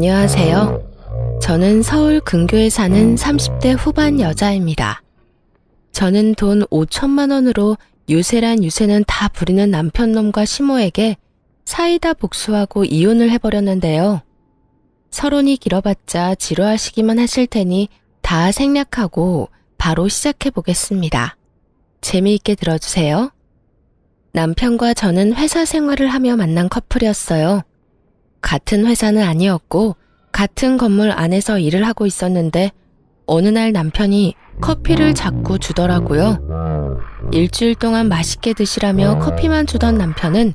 안녕하세요. 저는 서울 근교에 사는 30대 후반 여자입니다. 저는 돈 5천만 원으로 유세란 유세는 다 부리는 남편놈과 시모에게 사이다 복수하고 이혼을 해버렸는데요. 서론이 길어봤자 지루하시기만 하실 테니 다 생략하고 바로 시작해 보겠습니다. 재미있게 들어주세요. 남편과 저는 회사 생활을 하며 만난 커플이었어요. 같은 회사는 아니었고 같은 건물 안에서 일을 하고 있었는데 어느 날 남편이 커피를 자꾸 주더라고요. 일주일 동안 맛있게 드시라며 커피만 주던 남편은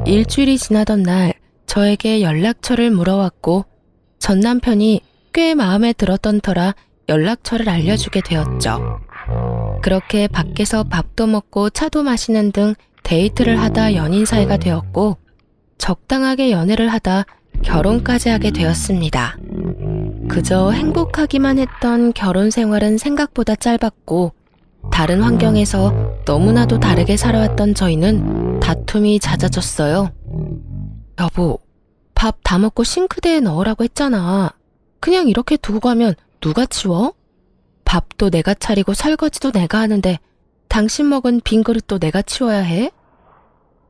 일주일이 지나던 날 저에게 연락처를 물어왔고 전 남편이 꽤 마음에 들었던 터라 연락처를 알려주게 되었죠. 그렇게 밖에서 밥도 먹고 차도 마시는 등 데이트를 하다 연인 사이가 되었고 적당하게 연애를 하다 결혼까지 하게 되었습니다. 그저 행복하기만 했던 결혼 생활은 생각보다 짧았고 다른 환경에서 너무나도 다르게 살아왔던 저희는 다툼이 잦아졌어요. 여보, 밥 다 먹고 싱크대에 넣으라고 했잖아. 그냥 이렇게 두고 가면 누가 치워? 밥도 내가 차리고 설거지도 내가 하는데 당신 먹은 빈 그릇도 내가 치워야 해?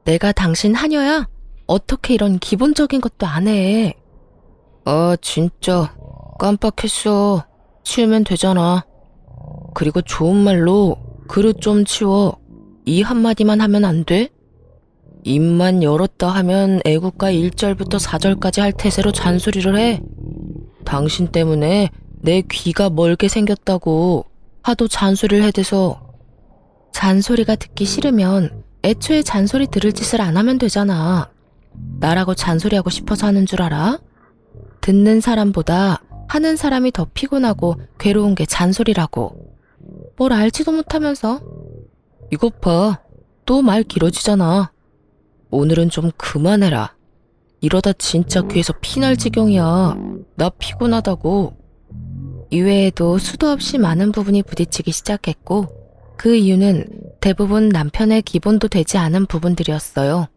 내가 당신 하녀야? 어떻게 이런 기본적인 것도 안 해? 아, 진짜 깜빡했어. 치우면 되잖아. 그리고 좋은 말로 그릇 좀 치워. 이 한마디만 하면 안 돼? 입만 열었다 하면 애국가 1절부터 4절까지 할 태세로 잔소리를 해. 당신 때문에 내 귀가 멀게 생겼다고 하도 잔소리를 해대서. 잔소리가 듣기 싫으면 애초에 잔소리 들을 짓을 안 하면 되잖아. 나라고 잔소리하고 싶어서 하는 줄 알아? 듣는 사람보다 하는 사람이 더 피곤하고 괴로운 게 잔소리라고. 뭘 알지도 못하면서. 이것 봐, 또 말 길어지잖아. 오늘은 좀 그만해라. 이러다 진짜 귀에서 피날 지경이야. 나 피곤하다고. 이외에도 수도 없이 많은 부분이 부딪히기 시작했고 그 이유는 대부분 남편의 기본도 되지 않은 부분들이었어요.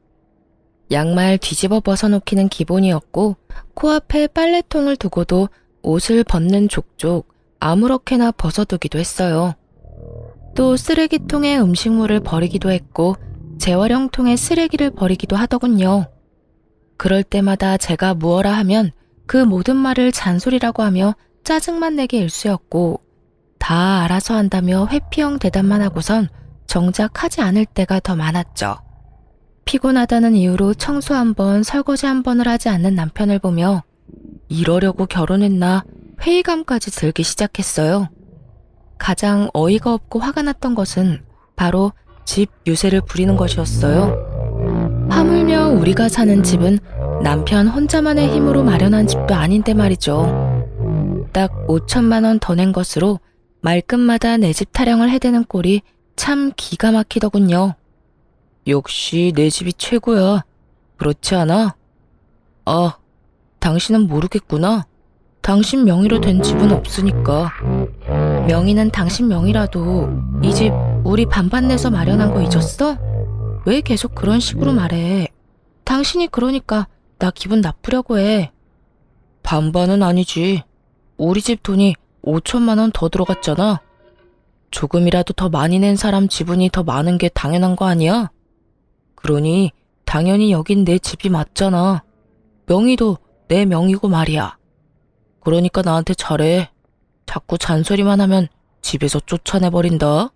양말 뒤집어 벗어놓기는 기본이었고 코앞에 빨래통을 두고도 옷을 벗는 족족 아무렇게나 벗어두기도 했어요. 또 쓰레기통에 음식물을 버리기도 했고 재활용통에 쓰레기를 버리기도 하더군요. 그럴 때마다 제가 무어라 하면 그 모든 말을 잔소리라고 하며 짜증만 내게 일쑤였고 다 알아서 한다며 회피형 대답만 하고선 정작 하지 않을 때가 더 많았죠. 피곤하다는 이유로 청소 한 번, 설거지 한 번을 하지 않는 남편을 보며 이러려고 결혼했나 회의감까지 들기 시작했어요. 가장 어이가 없고 화가 났던 것은 바로 집 유세를 부리는 것이었어요. 하물며 우리가 사는 집은 남편 혼자만의 힘으로 마련한 집도 아닌데 말이죠. 딱 5천만 원 더 낸 것으로 말끝마다 내 집 타령을 해대는 꼴이 참 기가 막히더군요. 역시 내 집이 최고야. 그렇지 않아? 아, 당신은 모르겠구나. 당신 명의로 된 집은 없으니까. 명의는 당신 명의라도 이 집 우리 반반 내서 마련한 거 잊었어? 왜 계속 그런 식으로 말해? 당신이 그러니까 나 기분 나쁘려고 해. 반반은 아니지. 우리 집 돈이 5천만 원 더 들어갔잖아. 조금이라도 더 많이 낸 사람 지분이 더 많은 게 당연한 거 아니야? 그러니 당연히 여긴 내 집이 맞잖아. 명의도 내 명의고 말이야. 그러니까 나한테 잘해. 자꾸 잔소리만 하면 집에서 쫓아내버린다.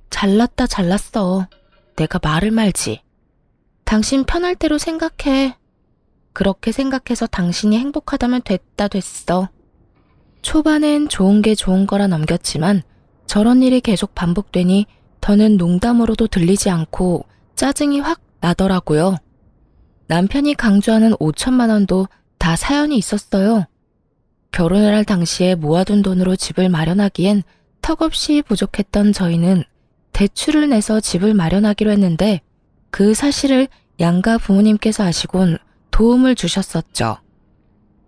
잘났다 잘났어. 내가 말을 말지. 당신 편할 대로 생각해. 그렇게 생각해서 당신이 행복하다면 됐다 됐어. 초반엔 좋은 게 좋은 거라 넘겼지만 저런 일이 계속 반복되니 더는 농담으로도 들리지 않고 짜증이 확 나더라고요. 남편이 강조하는 5천만 원도 다 사연이 있었어요. 결혼을 할 당시에 모아둔 돈으로 집을 마련하기엔 턱없이 부족했던 저희는 대출을 내서 집을 마련하기로 했는데 그 사실을 양가 부모님께서 아시곤 도움을 주셨었죠.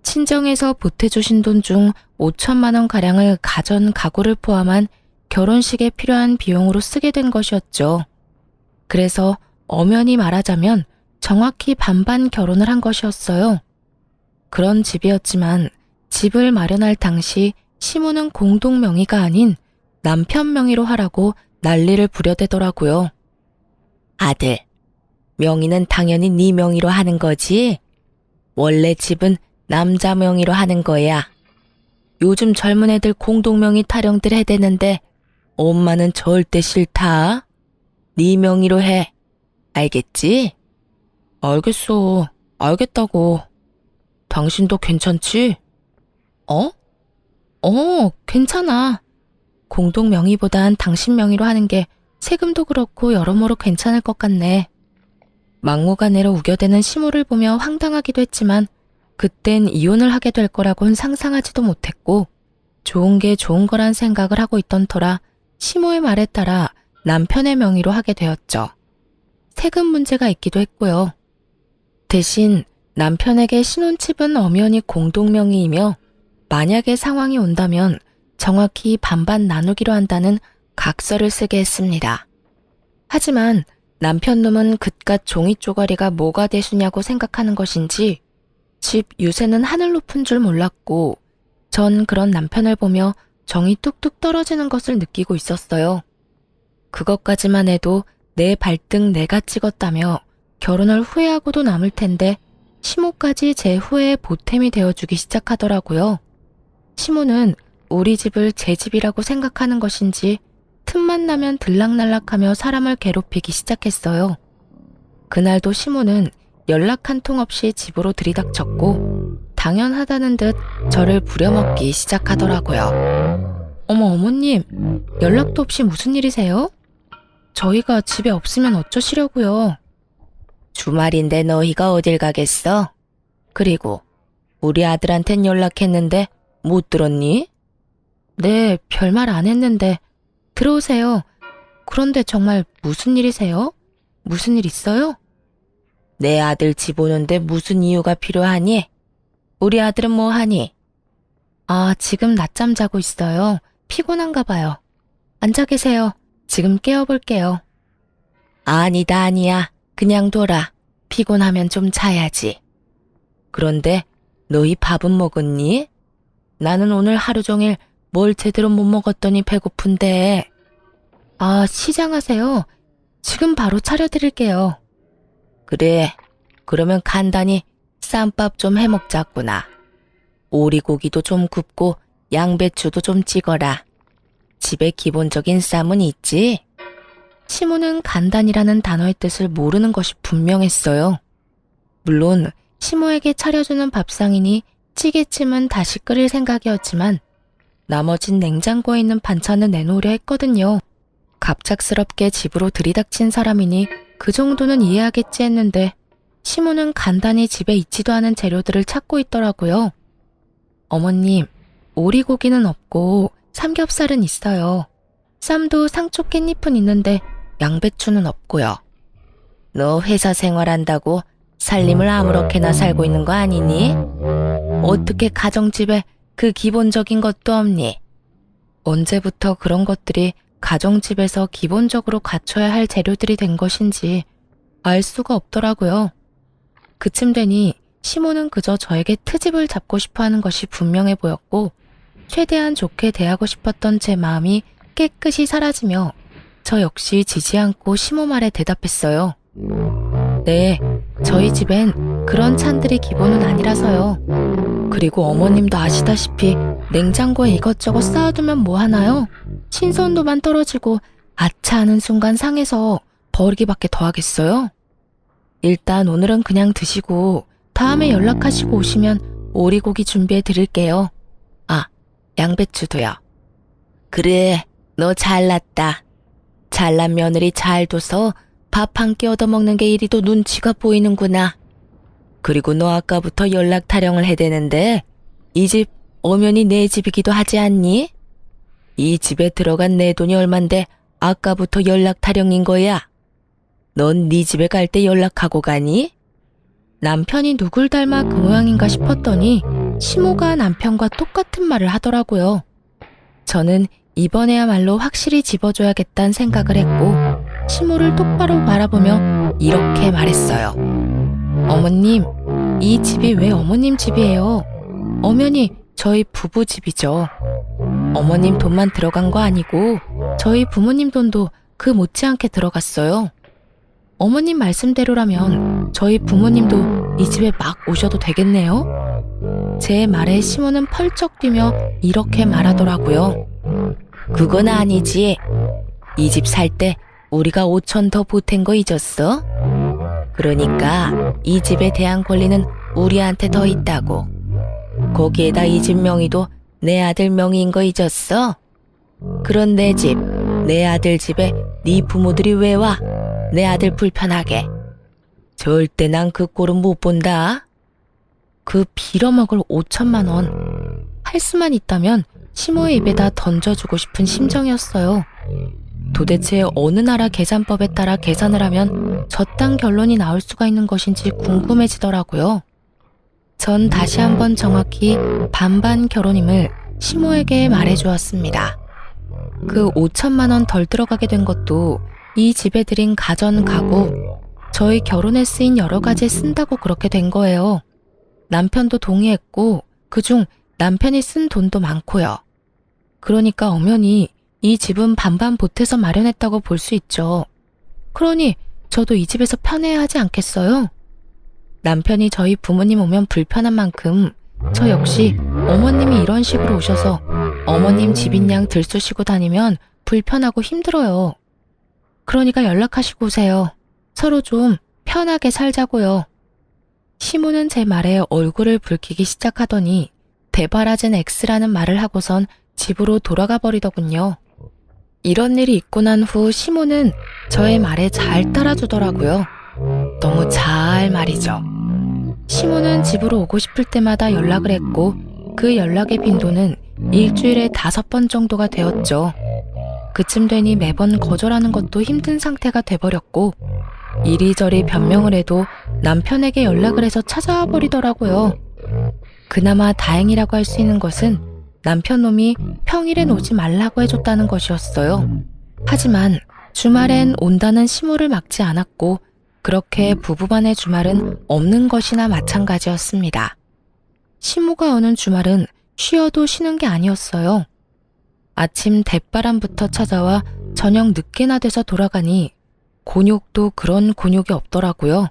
친정에서 보태주신 돈 중 5천만 원 가량을 가전 가구를 포함한 결혼식에 필요한 비용으로 쓰게 된 것이었죠. 그래서 엄연히 말하자면 정확히 반반 결혼을 한 것이었어요. 그런 집이었지만 집을 마련할 당시 시모는 공동 명의가 아닌 남편 명의로 하라고 난리를 부려대더라고요. 아들, 명의는 당연히 네 명의로 하는 거지. 원래 집은 남자 명의로 하는 거야. 요즘 젊은 애들 공동 명의 타령들 해대는데 엄마는 절대 싫다. 네 명의로 해. 알겠지? 알겠어. 알겠다고. 당신도 괜찮지? 괜찮아. 공동 명의보단 당신 명의로 하는 게 세금도 그렇고 여러모로 괜찮을 것 같네. 막무가내로 우겨대는 시모를 보며 황당하기도 했지만 그땐 이혼을 하게 될 거라곤 상상하지도 못했고 좋은 게 좋은 거란 생각을 하고 있던 터라 시모의 말에 따라 남편의 명의로 하게 되었죠. 세금 문제가 있기도 했고요. 대신 남편에게 신혼집은 엄연히 공동 명의이며 만약에 상황이 온다면 정확히 반반 나누기로 한다는 각서를 쓰게 했습니다. 하지만 남편 놈은 그깟 종이 쪼가리가 뭐가 대수냐고 생각하는 것인지 집 유세는 하늘 높은 줄 몰랐고 전 그런 남편을 보며 정이 뚝뚝 떨어지는 것을 느끼고 있었어요. 그것까지만 해도 내 발등 내가 찍었다며 결혼을 후회하고도 남을 텐데 시모까지 제 후회의 보탬이 되어주기 시작하더라고요. 시모는 우리 집을 제 집이라고 생각하는 것인지 틈만 나면 들락날락하며 사람을 괴롭히기 시작했어요. 그날도 시모는 연락 한 통 없이 집으로 들이닥쳤고 당연하다는 듯 저를 부려먹기 시작하더라고요. 어머님, 연락도 없이 무슨 일이세요? 저희가 집에 없으면 어쩌시려고요? 주말인데 너희가 어딜 가겠어? 그리고 우리 아들한텐 연락했는데 못 들었니? 네, 별말 안 했는데 들어오세요. 그런데 정말 무슨 일이세요? 무슨 일 있어요? 내 아들 집 오는데 무슨 이유가 필요하니? 우리 아들은 뭐 하니? 아, 지금 낮잠 자고 있어요. 피곤한가 봐요. 앉아 계세요. 지금 깨워볼게요. 아니야. 그냥 둬라. 피곤하면 좀 자야지. 그런데 너희 밥은 먹었니? 나는 오늘 하루 종일 뭘 제대로 못 먹었더니 배고픈데. 아, 시장하세요. 지금 바로 차려드릴게요. 그래, 그러면 간단히 쌈밥 좀 해먹자꾸나. 오리고기도 좀 굽고 양배추도 좀 찍어라. 집에 기본적인 쌈은 있지? 시모는 간단이라는 단어의 뜻을 모르는 것이 분명했어요. 물론 시모에게 차려주는 밥상이니 찌개찜은 다시 끓일 생각이었지만 나머진 냉장고에 있는 반찬을 내놓으려 했거든요. 갑작스럽게 집으로 들이닥친 사람이니 그 정도는 이해하겠지 했는데 시모는 간단히 집에 있지도 않은 재료들을 찾고 있더라고요. 어머님, 오리고기는 없고 삼겹살은 있어요. 쌈도 상추 깻잎은 있는데 양배추는 없고요. 너 회사 생활한다고 살림을 아무렇게나 살고 있는 거 아니니? 어떻게 가정집에 그 기본적인 것도 없니? 언제부터 그런 것들이 가정집에서 기본적으로 갖춰야 할 재료들이 된 것인지 알 수가 없더라고요. 그쯤 되니 시모는 그저 저에게 트집을 잡고 싶어 하는 것이 분명해 보였고 최대한 좋게 대하고 싶었던 제 마음이 깨끗이 사라지며 저 역시 지지 않고 시모 말에 대답했어요. 네, 저희 집엔 그런 찬들이 기본은 아니라서요. 그리고 어머님도 아시다시피 냉장고에 이것저것 쌓아두면 뭐 하나요? 신선도만 떨어지고 아차 하는 순간 상해서 버리기밖에 더 하겠어요? 일단 오늘은 그냥 드시고 다음에 연락하시고 오시면 오리고기 준비해 드릴게요. 아, 양배추도요. 그래, 너 잘났다. 잘난 며느리 잘 둬서 밥 한 끼 얻어먹는 게 이리도 눈치가 보이는구나. 그리고 너 아까부터 연락 타령을 해대는데 이 집 엄연히 내 집이기도 하지 않니? 이 집에 들어간 내 돈이 얼만데 아까부터 연락 타령인 거야. 넌 네 집에 갈 때 연락하고 가니? 남편이 누굴 닮아 그 모양인가 싶었더니 시모가 남편과 똑같은 말을 하더라고요. 저는 이번에야말로 확실히 집어줘야겠다는 생각을 했고 시모를 똑바로 바라보며 이렇게 말했어요. 어머님, 이 집이 왜 어머님 집이에요? 엄연히 저희 부부 집이죠. 어머님 돈만 들어간 거 아니고 저희 부모님 돈도 그 못지않게 들어갔어요. 어머님 말씀대로라면 저희 부모님도 이 집에 막 오셔도 되겠네요? 제 말에 시몬은 펄쩍 뛰며 이렇게 말하더라고요. 그건 아니지. 이 집 살 때 우리가 5천 더 보탠 거 잊었어? 그러니까 이 집에 대한 권리는 우리한테 더 있다고. 거기에다 이 집 명의도 내 아들 명의인 거 잊었어? 그런 내 집, 내 아들 집에 네 부모들이 왜 와? 내 아들 불편하게. 절대 난 그 꼴은 못 본다. 그 빌어먹을 5천만 원. 할 수만 있다면 시모의 입에다 던져주고 싶은 심정이었어요. 도대체 어느 나라 계산법에 따라 계산을 하면 저딴 결론이 나올 수가 있는 것인지 궁금해지더라고요. 전 다시 한번 정확히 반반 결혼임을 시모에게 말해주었습니다. 그 5천만 원 덜 들어가게 된 것도 이 집에 들인 가전 가구, 저희 결혼에 쓰인 여러 가지에 쓴다고 그렇게 된 거예요. 남편도 동의했고 그중 남편이 쓴 돈도 많고요. 그러니까 엄연히 이 집은 반반 보태서 마련했다고 볼 수 있죠. 그러니 저도 이 집에서 편해야 하지 않겠어요? 남편이 저희 부모님 오면 불편한 만큼 저 역시 어머님이 이런 식으로 오셔서 어머님 집인 양 들쑤시고 다니면 불편하고 힘들어요. 그러니까 연락하시고 오세요. 서로 좀 편하게 살자고요. 시모는 제 말에 얼굴을 붉히기 시작하더니 대바라진 X라는 말을 하고선 집으로 돌아가 버리더군요. 이런 일이 있고 난 후 시모는 저의 말에 잘 따라주더라고요. 너무 잘 말이죠. 시모는 집으로 오고 싶을 때마다 연락을 했고 그 연락의 빈도는 일주일에 5번 정도가 되었죠. 그쯤 되니 매번 거절하는 것도 힘든 상태가 돼버렸고 이리저리 변명을 해도 남편에게 연락을 해서 찾아와 버리더라고요. 그나마 다행이라고 할 수 있는 것은 남편 놈이 평일엔 오지 말라고 해줬다는 것이었어요. 하지만 주말엔 온다는 시모를 막지 않았고 그렇게 부부간의 주말은 없는 것이나 마찬가지였습니다. 시모가 오는 주말은 쉬어도 쉬는 게 아니었어요. 아침 대바람부터 찾아와 저녁 늦게나 돼서 돌아가니 곤욕도 그런 곤욕이 없더라고요.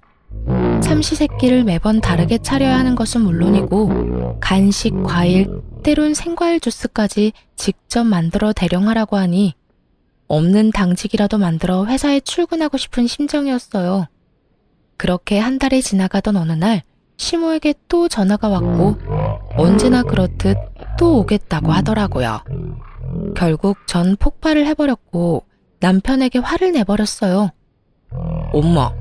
삼시세끼를 매번 다르게 차려야 하는 것은 물론이고 간식, 과일, 때론 생과일 주스까지 직접 만들어 대령하라고 하니 없는 당직이라도 만들어 회사에 출근하고 싶은 심정이었어요. 그렇게 한 달이 지나가던 어느 날 시모에게 또 전화가 왔고 언제나 그렇듯 또 오겠다고 하더라고요. 결국 전 폭발을 해버렸고 남편에게 화를 내버렸어요. 엄마,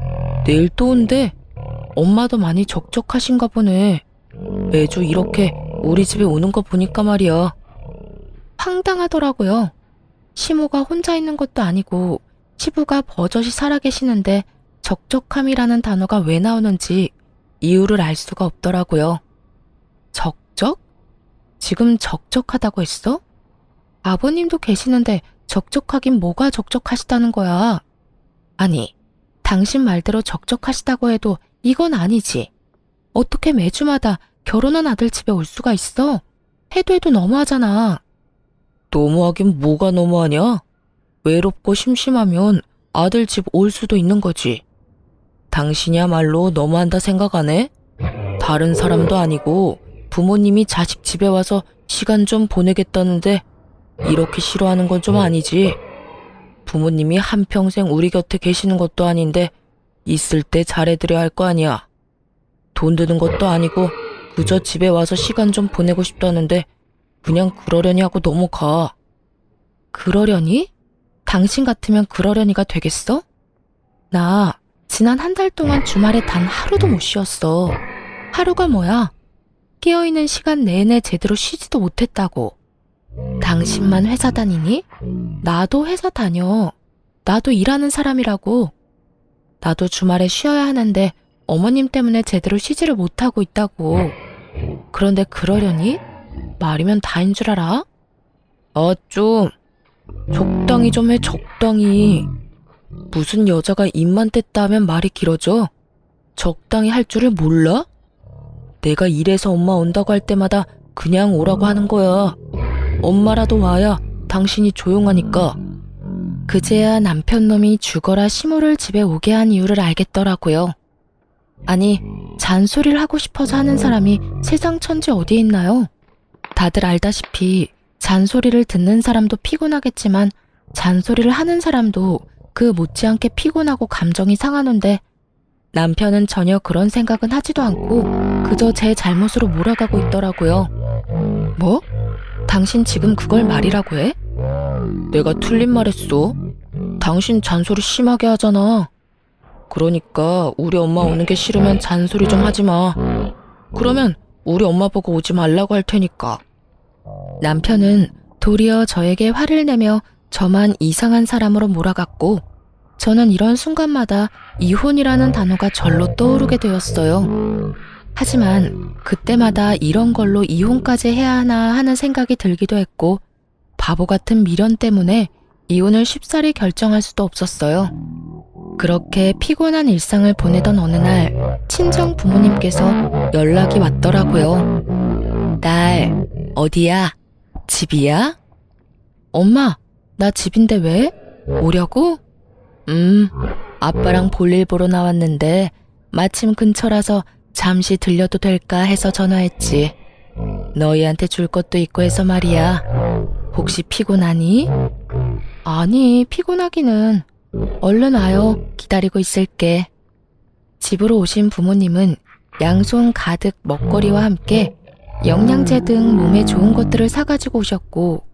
내일 또 온대. 엄마도 많이 적적하신가 보네. 매주 이렇게 우리 집에 오는 거 보니까 말이야. 황당하더라고요. 시모가 혼자 있는 것도 아니고 시부가 버젓이 살아계시는데 적적함이라는 단어가 왜 나오는지 이유를 알 수가 없더라고요. 적적? 지금 적적하다고 했어? 아버님도 계시는데 적적하긴 뭐가 적적하시다는 거야. 아니, 당신 말대로 적적하시다고 해도 이건 아니지. 어떻게 매주마다 결혼한 아들 집에 올 수가 있어? 해도 너무하잖아. 너무하긴 뭐가 너무하냐? 외롭고 심심하면 아들 집 올 수도 있는 거지. 당신이야말로 너무한다 생각 안 해? 다른 사람도 아니고 부모님이 자식 집에 와서 시간 좀 보내겠다는데 이렇게 싫어하는 건 좀 아니지. 부모님이 한평생 우리 곁에 계시는 것도 아닌데 있을 때 잘해드려야 할 거 아니야. 돈 드는 것도 아니고 그저 집에 와서 시간 좀 보내고 싶다는데 그냥 그러려니 하고 넘어가. 그러려니? 당신 같으면 그러려니가 되겠어? 나 지난 한 달 동안 주말에 단 하루도 못 쉬었어. 하루가 뭐야? 깨어있는 시간 내내 제대로 쉬지도 못했다고. 당신만 회사 다니니? 나도 회사 다녀. 나도 일하는 사람이라고. 나도 주말에 쉬어야 하는데 어머님 때문에 제대로 쉬지를 못하고 있다고. 그런데 그러려니? 말이면 다인 줄 알아? 좀 적당히 좀 해, 적당히. 무슨 여자가 입만 뗐다 하면 말이 길어져? 적당히 할 줄을 몰라? 내가 일해서 엄마 온다고 할 때마다 그냥 오라고 하는 거야. 엄마라도 와야 당신이 조용하니까. 그제야 남편 놈이 죽어라 시모를 집에 오게 한 이유를 알겠더라고요. 아니, 잔소리를 하고 싶어서 하는 사람이 세상 천지 어디에 있나요? 다들 알다시피 잔소리를 듣는 사람도 피곤하겠지만 잔소리를 하는 사람도 그 못지않게 피곤하고 감정이 상하는데 남편은 전혀 그런 생각은 하지도 않고 그저 제 잘못으로 몰아가고 있더라고요. 뭐? 당신 지금 그걸 말이라고 해? 내가 틀린 말 했어. 당신 잔소리 심하게 하잖아. 그러니까 우리 엄마 오는 게 싫으면 잔소리 좀 하지 마. 그러면 우리 엄마 보고 오지 말라고 할 테니까. 남편은 도리어 저에게 화를 내며 저만 이상한 사람으로 몰아갔고 저는 이런 순간마다 이혼이라는 단어가 절로 떠오르게 되었어요. 하지만 그때마다 이런 걸로 이혼까지 해야 하나 하는 생각이 들기도 했고 바보 같은 미련 때문에 이혼을 쉽사리 결정할 수도 없었어요. 그렇게 피곤한 일상을 보내던 어느 날 친정 부모님께서 연락이 왔더라고요. 딸, 어디야? 집이야? 엄마, 나 집인데 왜? 오려고? 아빠랑 볼일 보러 나왔는데 마침 근처라서 잠시 들려도 될까 해서 전화했지. 너희한테 줄 것도 있고 해서 말이야. 혹시 피곤하니? 아니, 피곤하기는. 얼른 와요. 기다리고 있을게. 집으로 오신 부모님은 양손 가득 먹거리와 함께 영양제 등 몸에 좋은 것들을 사가지고 오셨고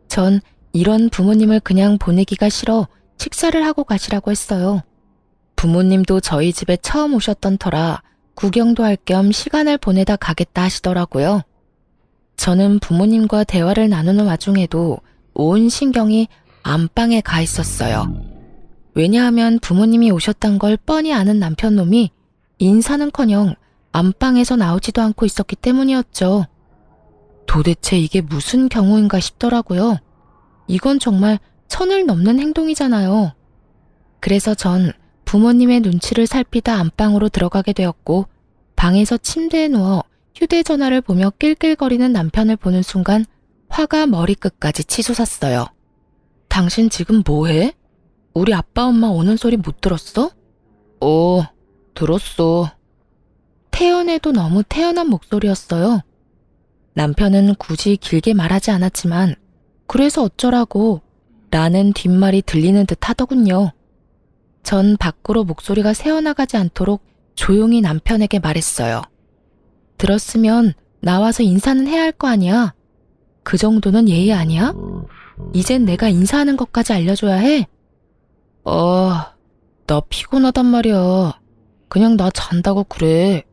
전 이런 부모님을 그냥 보내기가 싫어 식사를 하고 가시라고 했어요. 부모님도 저희 집에 처음 오셨던 터라 구경도 할 겸 시간을 보내다 가겠다 하시더라고요. 저는 부모님과 대화를 나누는 와중에도 온 신경이 안방에 가 있었어요. 왜냐하면 부모님이 오셨단 걸 뻔히 아는 남편놈이 인사는커녕 안방에서 나오지도 않고 있었기 때문이었죠. 도대체 이게 무슨 경우인가 싶더라고요. 이건 정말 선을 넘는 행동이잖아요. 그래서 전 부모님의 눈치를 살피다 안방으로 들어가게 되었고 방에서 침대에 누워 휴대전화를 보며 낄낄거리는 남편을 보는 순간 화가 머리끝까지 치솟았어요. 당신 지금 뭐해? 우리 아빠 엄마 오는 소리 못 들었어? 들었어. 태연해도 너무 태연한 목소리였어요. 남편은 굳이 길게 말하지 않았지만 그래서 어쩌라고 라는 뒷말이 들리는 듯 하더군요. 전 밖으로 목소리가 새어나가지 않도록 조용히 남편에게 말했어요. 들었으면 나와서 인사는 해야 할 거 아니야? 그 정도는 예의 아니야? 이젠 내가 인사하는 것까지 알려줘야 해? 나 피곤하단 말이야. 그냥 나 잔다고 그래.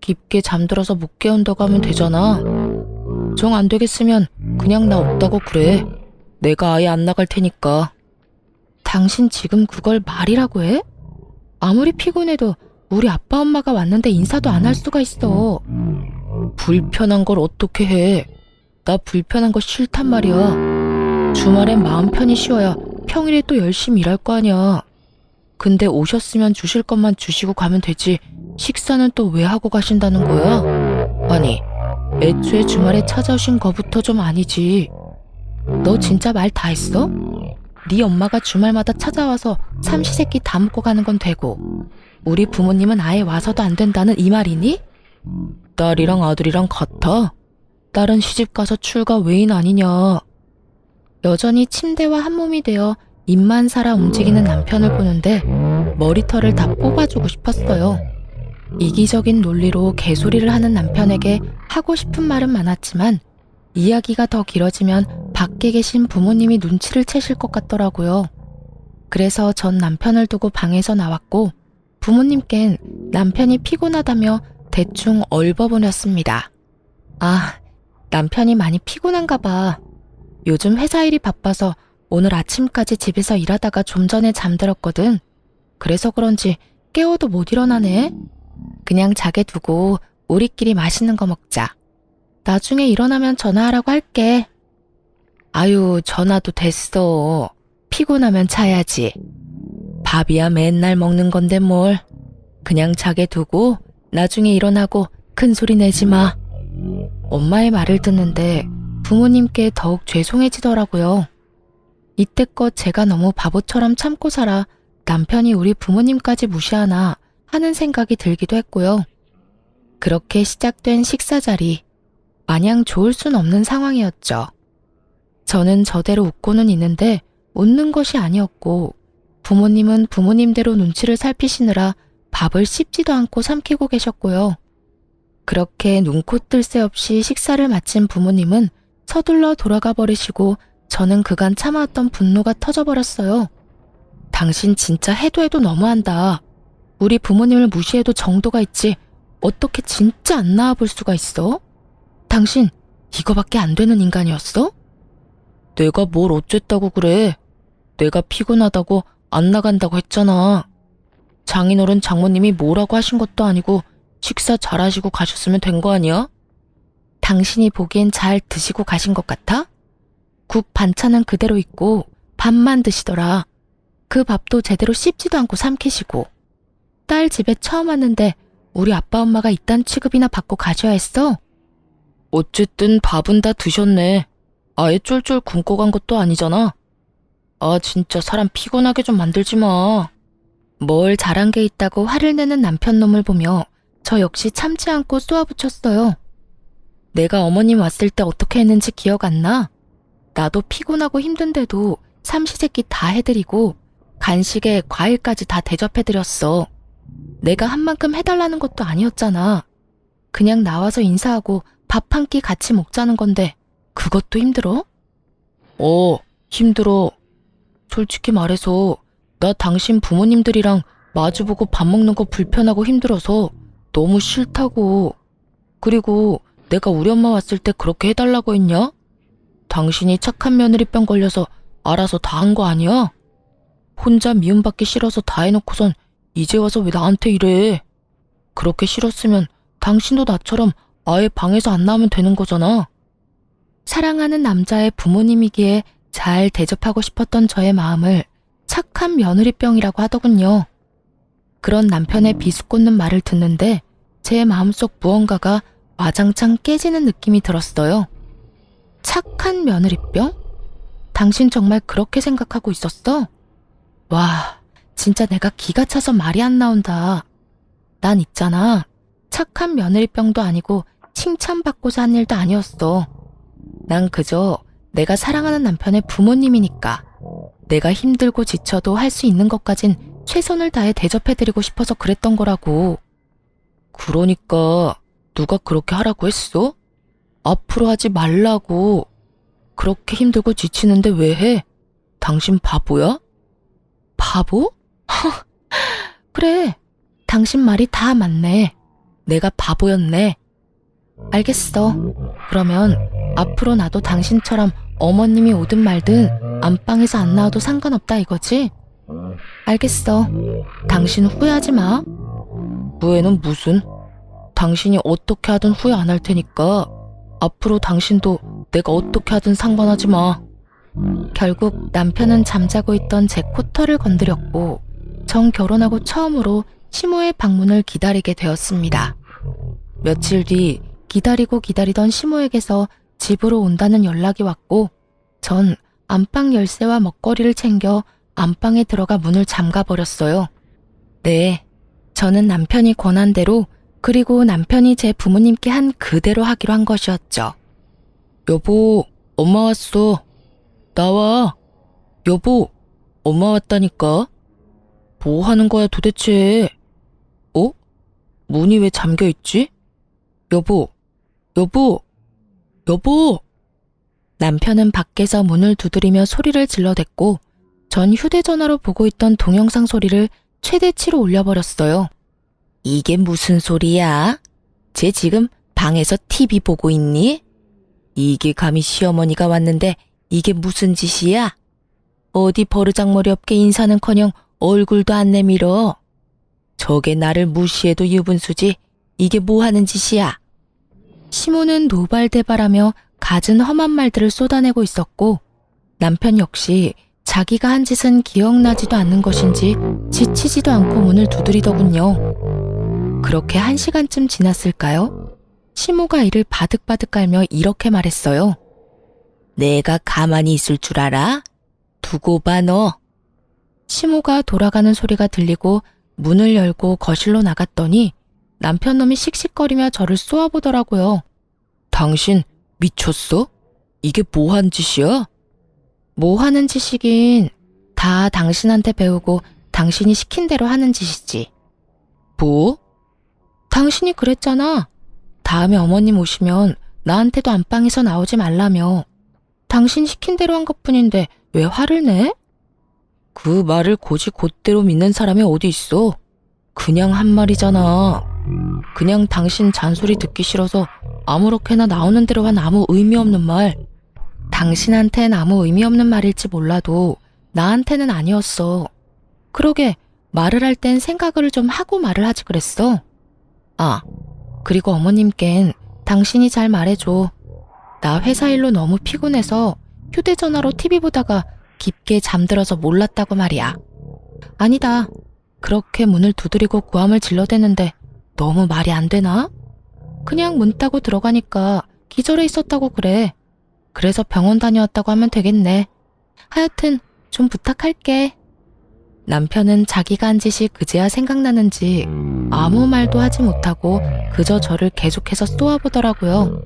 깊게 잠들어서 못 깨운다고 하면 되잖아. 정 안 되겠으면 그냥 나 없다고 그래. 내가 아예 안 나갈 테니까. 당신 지금 그걸 말이라고 해? 아무리 피곤해도 우리 아빠 엄마가 왔는데 인사도 안 할 수가 있어. 불편한 걸 어떻게 해? 나 불편한 거 싫단 말이야. 주말엔 마음 편히 쉬어야 평일에 또 열심히 일할 거 아니야. 근데 오셨으면 주실 것만 주시고 가면 되지. 식사는 또 왜 하고 가신다는 거야? 아니, 애초에 주말에 찾아오신 거부터 좀 아니지. 너 진짜 말 다 했어? 네 엄마가 주말마다 찾아와서 삼시세끼 다 먹고 가는 건 되고 우리 부모님은 아예 와서도 안 된다는 이 말이니? 딸이랑 아들이랑 같아? 딸은 시집가서 출가 외인 아니냐. 여전히 침대와 한몸이 되어 입만 살아 움직이는 남편을 보는데 머리털을 다 뽑아주고 싶었어요. 이기적인 논리로 개소리를 하는 남편에게 하고 싶은 말은 많았지만 이야기가 더 길어지면 밖에 계신 부모님이 눈치를 채실 것 같더라고요. 그래서 전 남편을 두고 방에서 나왔고 부모님께는 남편이 피곤하다며 대충 얼버무렸습니다. 남편이 많이 피곤한가 봐. 요즘 회사 일이 바빠서 오늘 아침까지 집에서 일하다가 좀 전에 잠들었거든. 그래서 그런지 깨워도 못 일어나네. 그냥 자게 두고 우리끼리 맛있는 거 먹자. 나중에 일어나면 전화하라고 할게. 아유, 전화도 됐어. 피곤하면 자야지. 밥이야 맨날 먹는 건데 뭘. 그냥 자게 두고 나중에 일어나고 큰 소리 내지 마. 엄마의 말을 듣는데 부모님께 더욱 죄송해지더라고요. 이때껏 제가 너무 바보처럼 참고 살아 남편이 우리 부모님까지 무시하나 하는 생각이 들기도 했고요. 그렇게 시작된 식사 자리, 마냥 좋을 순 없는 상황이었죠. 저는 저대로 웃고는 있는데 웃는 것이 아니었고 부모님은 부모님대로 눈치를 살피시느라 밥을 씹지도 않고 삼키고 계셨고요. 그렇게 눈코 뜰 새 없이 식사를 마친 부모님은 서둘러 돌아가 버리시고 저는 그간 참아왔던 분노가 터져버렸어요. 당신 진짜 해도 해도 너무한다. 우리 부모님을 무시해도 정도가 있지. 어떻게 진짜 안 나와볼 수가 있어? 당신 이거밖에 안 되는 인간이었어? 내가 뭘 어쨌다고 그래. 내가 피곤하다고 안 나간다고 했잖아. 장인어른 장모님이 뭐라고 하신 것도 아니고 식사 잘하시고 가셨으면 된 거 아니야? 당신이 보기엔 잘 드시고 가신 것 같아? 국 반찬은 그대로 있고 밥만 드시더라. 그 밥도 제대로 씹지도 않고 삼키시고. 딸 집에 처음 왔는데 우리 아빠 엄마가 이딴 취급이나 받고 가셔야 했어? 어쨌든 밥은 다 드셨네. 아예 쫄쫄 굶고 간 것도 아니잖아. 아 진짜 사람 피곤하게 좀 만들지 마. 뭘 잘한 게 있다고 화를 내는 남편 놈을 보며 저 역시 참지 않고 쏘아붙였어요. 내가 어머님 왔을 때 어떻게 했는지 기억 안 나? 나도 피곤하고 힘든데도 삼시세끼 다 해드리고 간식에 과일까지 다 대접해드렸어. 내가 한 만큼 해달라는 것도 아니었잖아. 그냥 나와서 인사하고 밥 한 끼 같이 먹자는 건데 그것도 힘들어? 힘들어. 솔직히 말해서 나 당신 부모님들이랑 마주보고 밥 먹는 거 불편하고 힘들어서 너무 싫다고. 그리고 내가 우리 엄마 왔을 때 그렇게 해달라고 했냐? 당신이 착한 며느리병 걸려서 알아서 다 한 거 아니야? 혼자 미움받기 싫어서 다 해놓고선 이제 와서 왜 나한테 이래? 그렇게 싫었으면 당신도 나처럼 아예 방에서 안 나오면 되는 거잖아. 사랑하는 남자의 부모님이기에 잘 대접하고 싶었던 저의 마음을 착한 며느리병이라고 하더군요. 그런 남편의 비수꽂는 말을 듣는데 제 마음속 무언가가 와장창 깨지는 느낌이 들었어요. 착한 며느리병? 당신 정말 그렇게 생각하고 있었어? 와, 진짜 내가 기가 차서 말이 안 나온다. 난 있잖아. 착한 며느리병도 아니고 칭찬받고자 한 일도 아니었어. 난 그저 내가 사랑하는 남편의 부모님이니까 내가 힘들고 지쳐도 할 수 있는 것까진 최선을 다해 대접해드리고 싶어서 그랬던 거라고. 그러니까 누가 그렇게 하라고 했어? 앞으로 하지 말라고. 그렇게 힘들고 지치는데 왜 해? 당신 바보야? 바보? 그래, 당신 말이 다 맞네. 내가 바보였네. 알겠어. 그러면 앞으로 나도 당신처럼 어머님이 오든 말든 안방에서 안 나와도 상관없다 이거지? 알겠어. 당신 후회하지 마. 후회는 무슨? 당신이 어떻게 하든 후회 안 할 테니까 앞으로 당신도 내가 어떻게 하든 상관하지 마. 결국 남편은 잠자고 있던 제 코털을 건드렸고 전 결혼하고 처음으로 시모의 방문을 기다리게 되었습니다. 며칠 뒤 기다리고 기다리던 시모에게서 집으로 온다는 연락이 왔고 전 안방 열쇠와 먹거리를 챙겨 안방에 들어가 문을 잠가버렸어요. 네, 저는 남편이 권한 대로 그리고 남편이 제 부모님께 한 그대로 하기로 한 것이었죠. 여보, 엄마 왔어. 나와. 여보, 엄마 왔다니까. 뭐 하는 거야 도대체? 문이 왜 잠겨있지? 여보, 여보, 여보! 남편은 밖에서 문을 두드리며 소리를 질러댔고 전 휴대전화로 보고 있던 동영상 소리를 최대치로 올려버렸어요. 이게 무슨 소리야? 쟤 지금 방에서 TV 보고 있니? 이게 감히 시어머니가 왔는데 이게 무슨 짓이야? 어디 버르장머리 없게 인사는커녕 얼굴도 안 내밀어. 저게 나를 무시해도 유분수지. 이게 뭐 하는 짓이야? 시모는 노발대발하며 갖은 험한 말들을 쏟아내고 있었고 남편 역시 자기가 한 짓은 기억나지도 않는 것인지 지치지도 않고 문을 두드리더군요. 그렇게 1시간쯤 지났을까요? 시모가 이를 바득바득 깔며 이렇게 말했어요. 내가 가만히 있을 줄 알아? 두고 봐 너. 시모가 돌아가는 소리가 들리고 문을 열고 거실로 나갔더니 남편놈이 씩씩거리며 저를 쏘아보더라고요. 당신 미쳤어? 이게 뭐 한 짓이야? 뭐 하는 짓이긴 다 당신한테 배우고 당신이 시킨 대로 하는 짓이지. 뭐? 당신이 그랬잖아. 다음에 어머님 오시면 나한테도 안방에서 나오지 말라며. 당신 시킨 대로 한 것뿐인데 왜 화를 내? 그 말을 곧이 곧대로 믿는 사람이 어디 있어? 그냥 한 말이잖아. 그냥 당신 잔소리 듣기 싫어서 아무렇게나 나오는 대로 한 아무 의미 없는 말. 당신한텐 아무 의미 없는 말일지 몰라도 나한테는 아니었어. 그러게 말을 할 땐 생각을 좀 하고 말을 하지 그랬어. 아, 그리고 어머님껜 당신이 잘 말해줘. 나 회사 일로 너무 피곤해서 휴대전화로 TV 보다가 깊게 잠들어서 몰랐다고 말이야. 아니다. 그렇게 문을 두드리고 고함을 질러대는데 너무 말이 안 되나? 그냥 문 따고 들어가니까 기절해 있었다고 그래. 그래서 병원 다녀왔다고 하면 되겠네. 하여튼 좀 부탁할게. 남편은 자기가 한 짓이 그제야 생각나는지 아무 말도 하지 못하고 그저 저를 계속해서 쏘아보더라고요.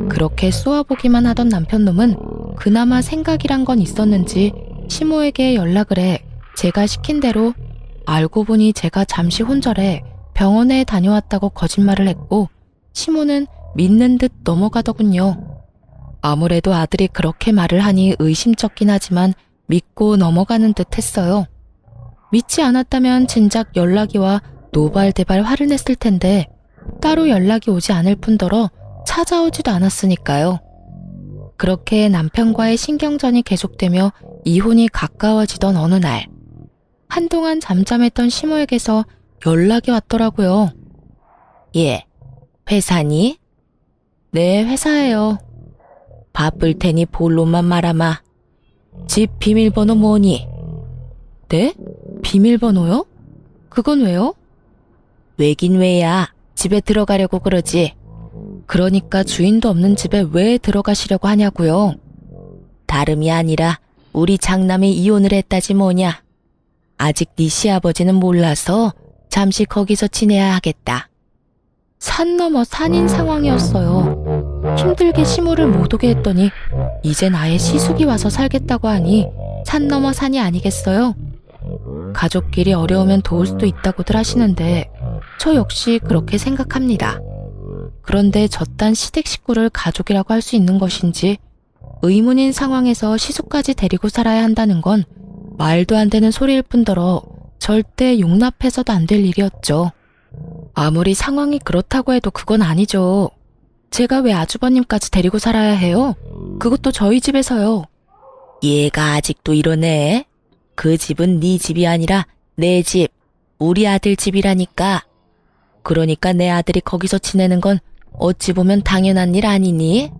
그렇게 쏘아보기만 하던 남편놈은 그나마 생각이란 건 있었는지 시모에게 연락을 해 제가 시킨 대로 알고 보니 제가 잠시 혼절해 병원에 다녀왔다고 거짓말을 했고 시모는 믿는 듯 넘어가더군요. 아무래도 아들이 그렇게 말을 하니 의심쩍긴 하지만 믿고 넘어가는 듯 했어요. 믿지 않았다면 진작 연락이 와 노발대발 화를 냈을 텐데 따로 연락이 오지 않을 뿐더러 찾아오지도 않았으니까요. 그렇게 남편과의 신경전이 계속되며 이혼이 가까워지던 어느 날 한동안 잠잠했던 시모에게서 연락이 왔더라고요. 예, 회사니? 네, 회사예요. 바쁠 테니 본론만 말아마. 집 비밀번호 뭐니? 네? 비밀번호요? 그건 왜요? 왜긴 왜야. 집에 들어가려고 그러지. 그러니까 주인도 없는 집에 왜 들어가시려고 하냐고요. 다름이 아니라 우리 장남이 이혼을 했다지 뭐냐. 아직 네 시아버지는 몰라서 잠시 거기서 지내야 하겠다. 산 넘어 산인 상황이었어요. 힘들게 시모를 못 오게 했더니 이젠 아예 시숙이 와서 살겠다고 하니 산 넘어 산이 아니겠어요? 가족끼리 어려우면 도울 수도 있다고들 하시는데 저 역시 그렇게 생각합니다. 그런데 저딴 시댁 식구를 가족이라고 할 수 있는 것인지 의문인 상황에서 시숙까지 데리고 살아야 한다는 건 말도 안 되는 소리일 뿐더러 절대 용납해서도 안 될 일이었죠. 아무리 상황이 그렇다고 해도 그건 아니죠. 제가 왜 아주버님까지 데리고 살아야 해요? 그것도 저희 집에서요. 얘가 아직도 이러네. 그 집은 네 집이 아니라 내 집, 우리 아들 집이라니까. 그러니까 내 아들이 거기서 지내는 건 어찌 보면 당연한 일 아니니?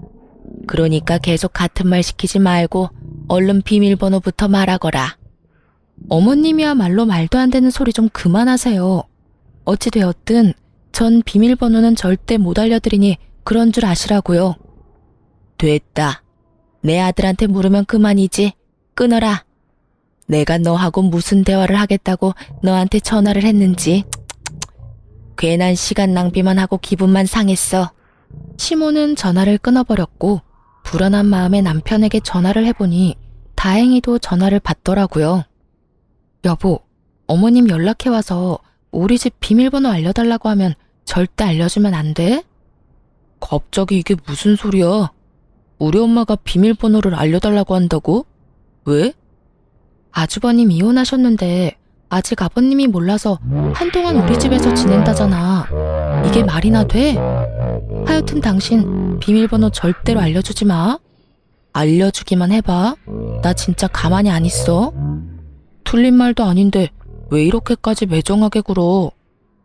그러니까 계속 같은 말 시키지 말고 얼른 비밀번호부터 말하거라. 어머님이야말로 말도 안 되는 소리 좀 그만하세요. 어찌되었든 전 비밀번호는 절대 못 알려드리니 그런 줄 아시라고요. 됐다. 내 아들한테 물으면 그만이지. 끊어라. 내가 너하고 무슨 대화를 하겠다고 너한테 전화를 했는지. 괜한 시간 낭비만 하고 기분만 상했어. 시모는 전화를 끊어버렸고 불안한 마음에 남편에게 전화를 해보니 다행히도 전화를 받더라고요. 여보, 어머님 연락해와서 우리 집 비밀번호 알려달라고 하면 절대 알려주면 안 돼? 갑자기 이게 무슨 소리야? 우리 엄마가 비밀번호를 알려달라고 한다고? 왜? 아주버님 이혼하셨는데 아직 아버님이 몰라서 한동안 우리 집에서 지낸다잖아. 이게 말이나 돼? 하여튼 당신 비밀번호 절대로 알려주지 마. 알려주기만 해봐. 나 진짜 가만히 안 있어. 틀린 말도 아닌데 왜 이렇게까지 매정하게 굴어?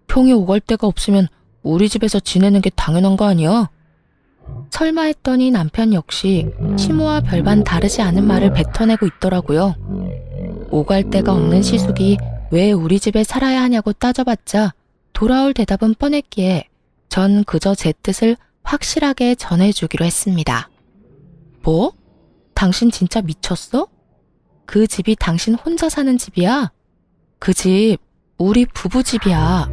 형이 오갈 데가 없으면 우리 집에서 지내는 게 당연한 거 아니야? 설마 했더니 남편 역시 시모와 별반 다르지 않은 말을 뱉어내고 있더라고요. 오갈 데가 없는 시숙이 왜 우리 집에 살아야 하냐고 따져봤자 돌아올 대답은 뻔했기에 전 그저 제 뜻을 확실하게 전해주기로 했습니다. 뭐? 당신 진짜 미쳤어? 그 집이 당신 혼자 사는 집이야? 그 집 우리 부부 집이야.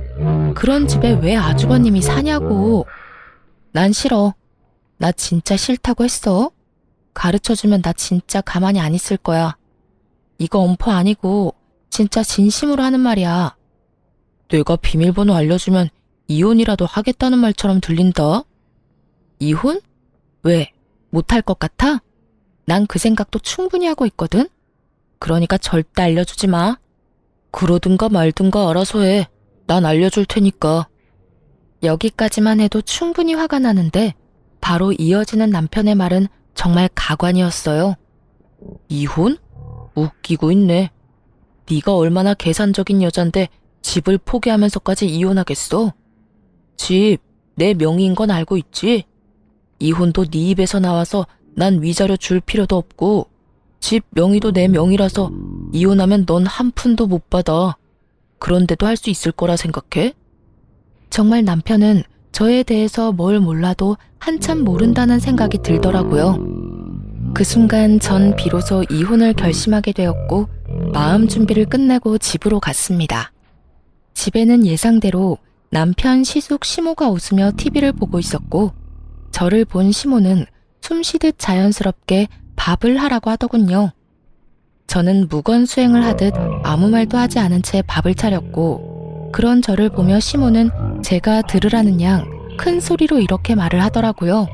그런 집에 왜 아주버님이 사냐고. 난 싫어. 나 진짜 싫다고 했어. 가르쳐주면 나 진짜 가만히 안 있을 거야. 이거 엄포 아니고 진짜 진심으로 하는 말이야. 내가 비밀번호 알려주면 이혼이라도 하겠다는 말처럼 들린다. 이혼? 왜? 못할 것 같아? 난 그 생각도 충분히 하고 있거든. 그러니까 절대 알려주지 마. 그러든가 말든가 알아서 해. 난 알려줄 테니까. 여기까지만 해도 충분히 화가 나는데 바로 이어지는 남편의 말은 정말 가관이었어요. 이혼? 웃기고 있네. 네가 얼마나 계산적인 여잔데 집을 포기하면서까지 이혼하겠어? 집 내 명의인 건 알고 있지? 이혼도 네 입에서 나와서 난 위자료 줄 필요도 없고 집 명의도 내 명의라서 이혼하면 넌 한 푼도 못 받아. 그런데도 할 수 있을 거라 생각해? 정말 남편은 저에 대해서 뭘 몰라도 한참 모른다는 생각이 들더라고요. 그 순간 전 비로소 이혼을 결심하게 되었고 마음 준비를 끝내고 집으로 갔습니다. 집에는 예상대로 남편 시숙 시모가 웃으며 TV를 보고 있었고 저를 본 시모는 숨쉬듯 자연스럽게 밥을 하라고 하더군요. 저는 무건수행을 하듯 아무 말도 하지 않은 채 밥을 차렸고 그런 저를 보며 시모는 제가 들으라는 양 큰 소리로 이렇게 말을 하더라고요.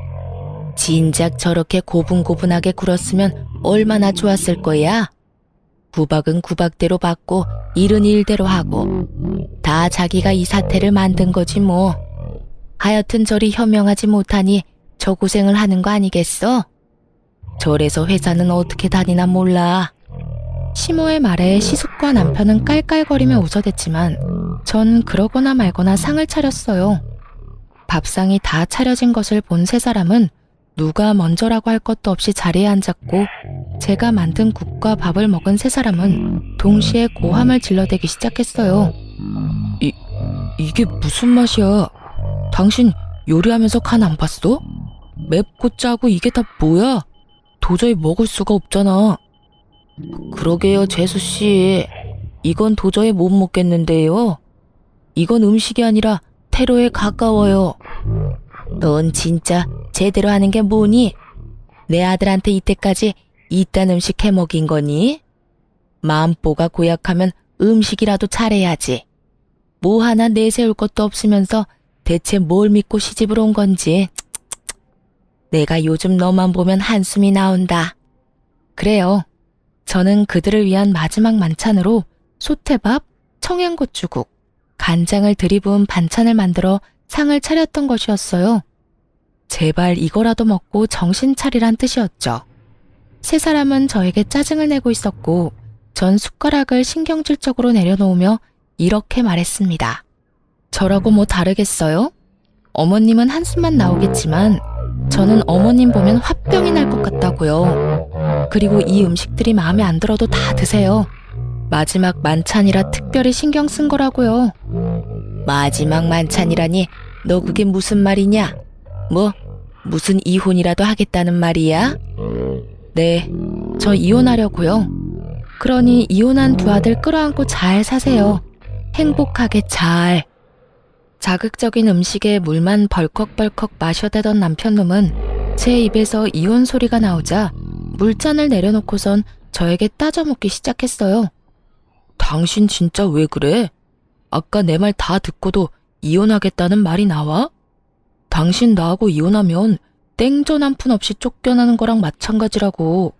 진작 저렇게 고분고분하게 굴었으면 얼마나 좋았을 거야. 구박은 구박대로 받고 일은 일대로 하고 다 자기가 이 사태를 만든 거지 뭐. 하여튼 저리 현명하지 못하니 저 고생을 하는 거 아니겠어? 저래서 회사는 어떻게 다니나 몰라. 시모의 말에 시숙과 남편은 깔깔거리며 웃어댔지만 전 그러거나 말거나 상을 차렸어요. 밥상이 다 차려진 것을 본 세 사람은 누가 먼저라고 할 것도 없이 자리에 앉았고 제가 만든 국과 밥을 먹은 세 사람은 동시에 고함을 질러대기 시작했어요. 이게 무슨 맛이야? 당신 요리하면서 간 안 봤어? 맵고 짜고 이게 다 뭐야? 도저히 먹을 수가 없잖아. 그러게요, 재수씨. 이건 도저히 못 먹겠는데요. 이건 음식이 아니라 테러에 가까워요. 넌 진짜 제대로 하는 게 뭐니? 내 아들한테 이때까지 이딴 음식 해 먹인 거니? 마음보가 고약하면 음식이라도 잘해야지. 뭐 하나 내세울 것도 없으면서 대체 뭘 믿고 시집을 온 건지. 내가 요즘 너만 보면 한숨이 나온다. 그래요. 저는 그들을 위한 마지막 만찬으로 소태밥, 청양고추국, 간장을 들이부은 반찬을 만들어 상을 차렸던 것이었어요. 제발 이거라도 먹고 정신 차리란 뜻이었죠. 세 사람은 저에게 짜증을 내고 있었고 전 숟가락을 신경질적으로 내려놓으며 이렇게 말했습니다. 저라고 뭐 다르겠어요? 어머님은 한숨만 나오겠지만 저는 어머님 보면 화병이 날 것 같다고요. 그리고 이 음식들이 마음에 안 들어도 다 드세요. 마지막 만찬이라 특별히 신경 쓴 거라고요. 마지막 만찬이라니 너 그게 무슨 말이냐? 뭐 무슨 이혼이라도 하겠다는 말이야? 네, 저 이혼하려고요. 그러니 이혼한 두 아들 끌어안고 잘 사세요. 행복하게 잘. 자극적인 음식에 물만 벌컥벌컥 마셔대던 남편놈은 제 입에서 이혼 소리가 나오자 물잔을 내려놓고선 저에게 따져묻기 시작했어요. 당신 진짜 왜 그래? 아까 내 말 다 듣고도 이혼하겠다는 말이 나와? 당신 나하고 이혼하면 땡전 한 푼 없이 쫓겨나는 거랑 마찬가지라고.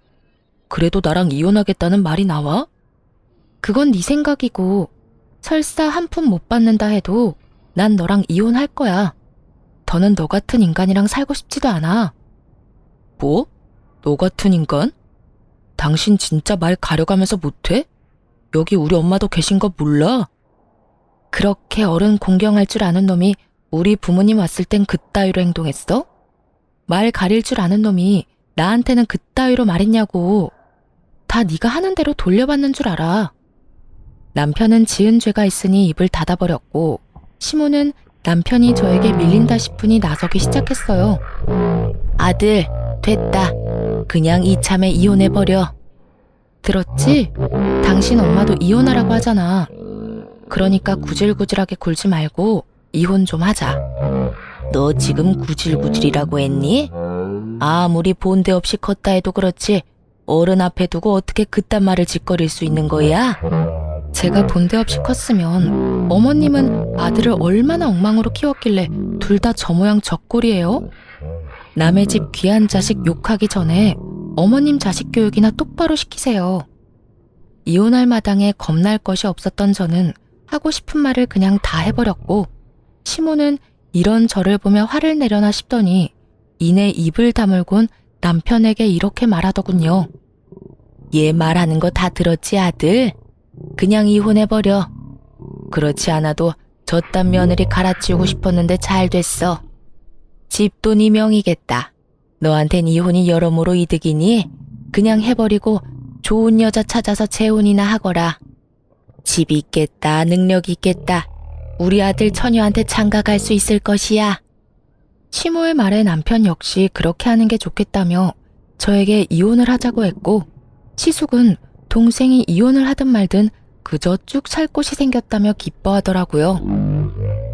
그래도 나랑 이혼하겠다는 말이 나와? 그건 네 생각이고 설사 한 푼 못 받는다 해도 난 너랑 이혼할 거야. 더는 너 같은 인간이랑 살고 싶지도 않아. 뭐? 너 같은 인간? 당신 진짜 말 가려가면서 못해? 여기 우리 엄마도 계신 거 몰라? 그렇게 어른 공경할 줄 아는 놈이 우리 부모님 왔을 땐 그따위로 행동했어? 말 가릴 줄 아는 놈이 나한테는 그따위로 말했냐고. 다 네가 하는 대로 돌려받는 줄 알아. 남편은 지은 죄가 있으니 입을 닫아버렸고 시모는 남편이 저에게 밀린다 싶으니 나서기 시작했어요. 아들, 됐다. 그냥 이참에 이혼해버려. 들었지? 당신 엄마도 이혼하라고 하잖아. 그러니까 구질구질하게 굴지 말고 이혼 좀 하자. 너 지금 구질구질이라고 했니? 아무리 본데 없이 컸다 해도 그렇지 어른 앞에 두고 어떻게 그딴 말을 짓거릴 수 있는 거야? 제가 본데 없이 컸으면 어머님은 아들을 얼마나 엉망으로 키웠길래 둘 다 저 모양 저 꼴이에요? 남의 집 귀한 자식 욕하기 전에 어머님 자식 교육이나 똑바로 시키세요. 이혼할 마당에 겁날 것이 없었던 저는 하고 싶은 말을 그냥 다 해버렸고 시모는 이런 저를 보며 화를 내려나 싶더니 이내 입을 다물곤 남편에게 이렇게 말하더군요. 얘 말하는 거 다 들었지 아들? 그냥 이혼해버려. 그렇지 않아도 저딴 며느리 갈아치우고 싶었는데 잘 됐어. 집도 네 명이겠다. 너한텐 이혼이 여러모로 이득이니 그냥 해버리고 좋은 여자 찾아서 재혼이나 하거라. 집 있겠다, 능력 있겠다. 우리 아들 처녀한테 장가갈 수 있을 것이야. 시모의 말에 남편 역시 그렇게 하는 게 좋겠다며 저에게 이혼을 하자고 했고 시숙은 동생이 이혼을 하든 말든 그저 쭉 살 곳이 생겼다며 기뻐하더라고요.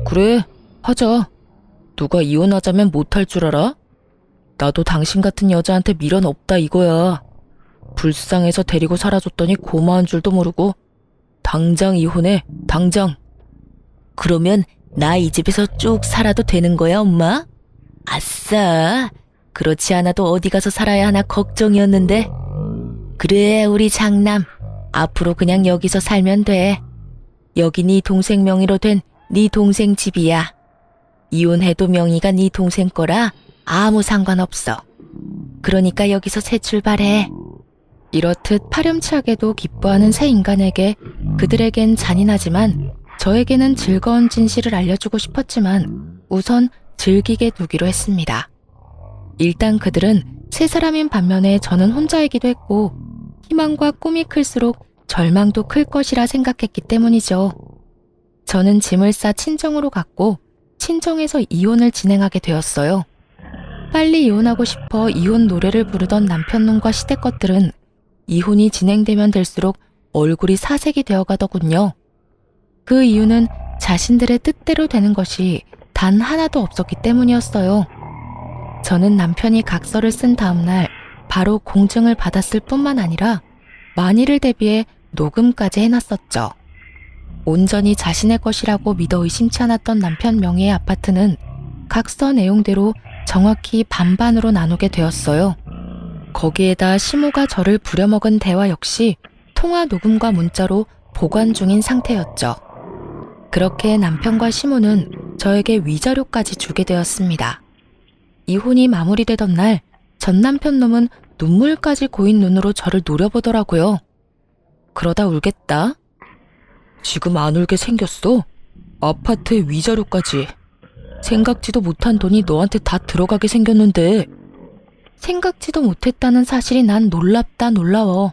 그래, 하자. 누가 이혼하자면 못할 줄 알아? 나도 당신 같은 여자한테 미련 없다 이거야. 불쌍해서 데리고 살아줬더니 고마운 줄도 모르고 당장 이혼해, 당장. 그러면 나 이 집에서 쭉 살아도 되는 거야, 엄마? 아싸, 그렇지 않아도 어디 가서 살아야 하나 걱정이었는데. 그래, 우리 장남. 앞으로 그냥 여기서 살면 돼. 여기 네 동생 명의로 된 네 동생 집이야. 이혼해도 명의가 네 동생 거라 아무 상관없어. 그러니까 여기서 새 출발해. 이렇듯 파렴치하게도 기뻐하는 새 인간에게 그들에겐 잔인하지만 저에게는 즐거운 진실을 알려주고 싶었지만 우선 즐기게 두기로 했습니다. 일단 그들은 세 사람인 반면에 저는 혼자이기도 했고 희망과 꿈이 클수록 절망도 클 것이라 생각했기 때문이죠. 저는 짐을 싸 친정으로 갔고 친정에서 이혼을 진행하게 되었어요. 빨리 이혼하고 싶어 이혼 노래를 부르던 남편 놈과 시댁 것들은 이혼이 진행되면 될수록 얼굴이 사색이 되어가더군요. 그 이유는 자신들의 뜻대로 되는 것이 단 하나도 없었기 때문이었어요. 저는 남편이 각서를 쓴 다음날 바로 공증을 받았을 뿐만 아니라 만일을 대비해 녹음까지 해놨었죠. 온전히 자신의 것이라고 믿어 의심치 않았던 남편 명의의 아파트는 각서 내용대로 정확히 반반으로 나누게 되었어요. 거기에다 시모가 저를 부려먹은 대화 역시 통화 녹음과 문자로 보관 중인 상태였죠. 그렇게 남편과 시모는 저에게 위자료까지 주게 되었습니다. 이혼이 마무리되던 날 전 남편 놈은 눈물까지 고인 눈으로 저를 노려보더라고요. 그러다 울겠다. 지금 안 울게 생겼어? 아파트에 위자료까지. 생각지도 못한 돈이 너한테 다 들어가게 생겼는데. 생각지도 못했다는 사실이 난 놀랍다 놀라워.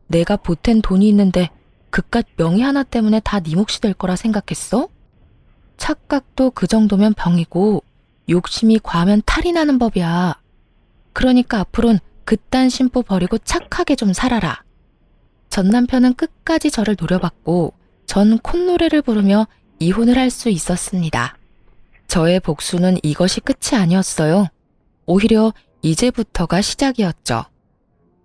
내가 보탠 돈이 있는데 그깟 명의 하나 때문에 다 네 몫이 될 거라 생각했어? 착각도 그 정도면 병이고 욕심이 과하면 탈이 나는 법이야. 그러니까 앞으론 그딴 심보 버리고 착하게 좀 살아라. 전 남편은 끝까지 저를 노려봤고 전 콧노래를 부르며 이혼을 할 수 있었습니다. 저의 복수는 이것이 끝이 아니었어요. 오히려 이제부터가 시작이었죠.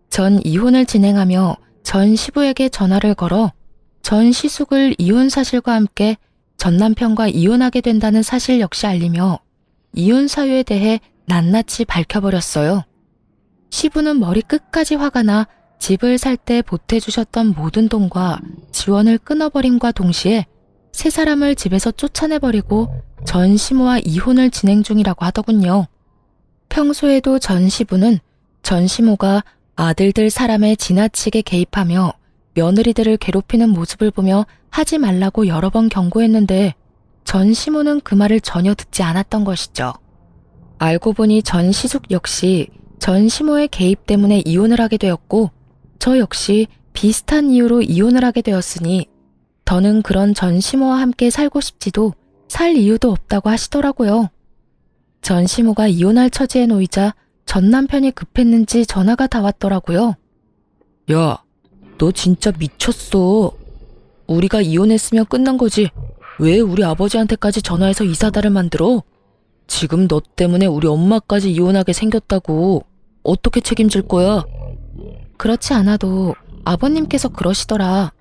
전 이혼을 진행하며 전 시부에게 전화를 걸어 전 시숙을 이혼 사실과 함께 전 남편과 이혼하게 된다는 사실 역시 알리며 이혼 사유에 대해 낱낱이 밝혀버렸어요. 시부는 머리 끝까지 화가 나 집을 살 때 보태주셨던 모든 돈과 지원을 끊어버림과 동시에 세 사람을 집에서 쫓아내버리고 전 시모와 이혼을 진행 중이라고 하더군요. 평소에도 전 시부는 전 시모가 아들들 사람에 지나치게 개입하며 며느리들을 괴롭히는 모습을 보며 하지 말라고 여러 번 경고했는데 전 시모는 그 말을 전혀 듣지 않았던 것이죠. 알고 보니 전 시숙 역시 전 시모의 개입 때문에 이혼을 하게 되었고 저 역시 비슷한 이유로 이혼을 하게 되었으니 더는 그런 전 시모와 함께 살고 싶지도 살 이유도 없다고 하시더라고요. 전 시모가 이혼할 처지에 놓이자 전 남편이 급했는지 전화가 다 왔더라고요. 야, 너 진짜 미쳤어. 우리가 이혼했으면 끝난 거지. 왜 우리 아버지한테까지 전화해서 이사다를 만들어? 지금 너 때문에 우리 엄마까지 이혼하게 생겼다고. 어떻게 책임질 거야? 그렇지 않아도 아버님께서 그러시더라.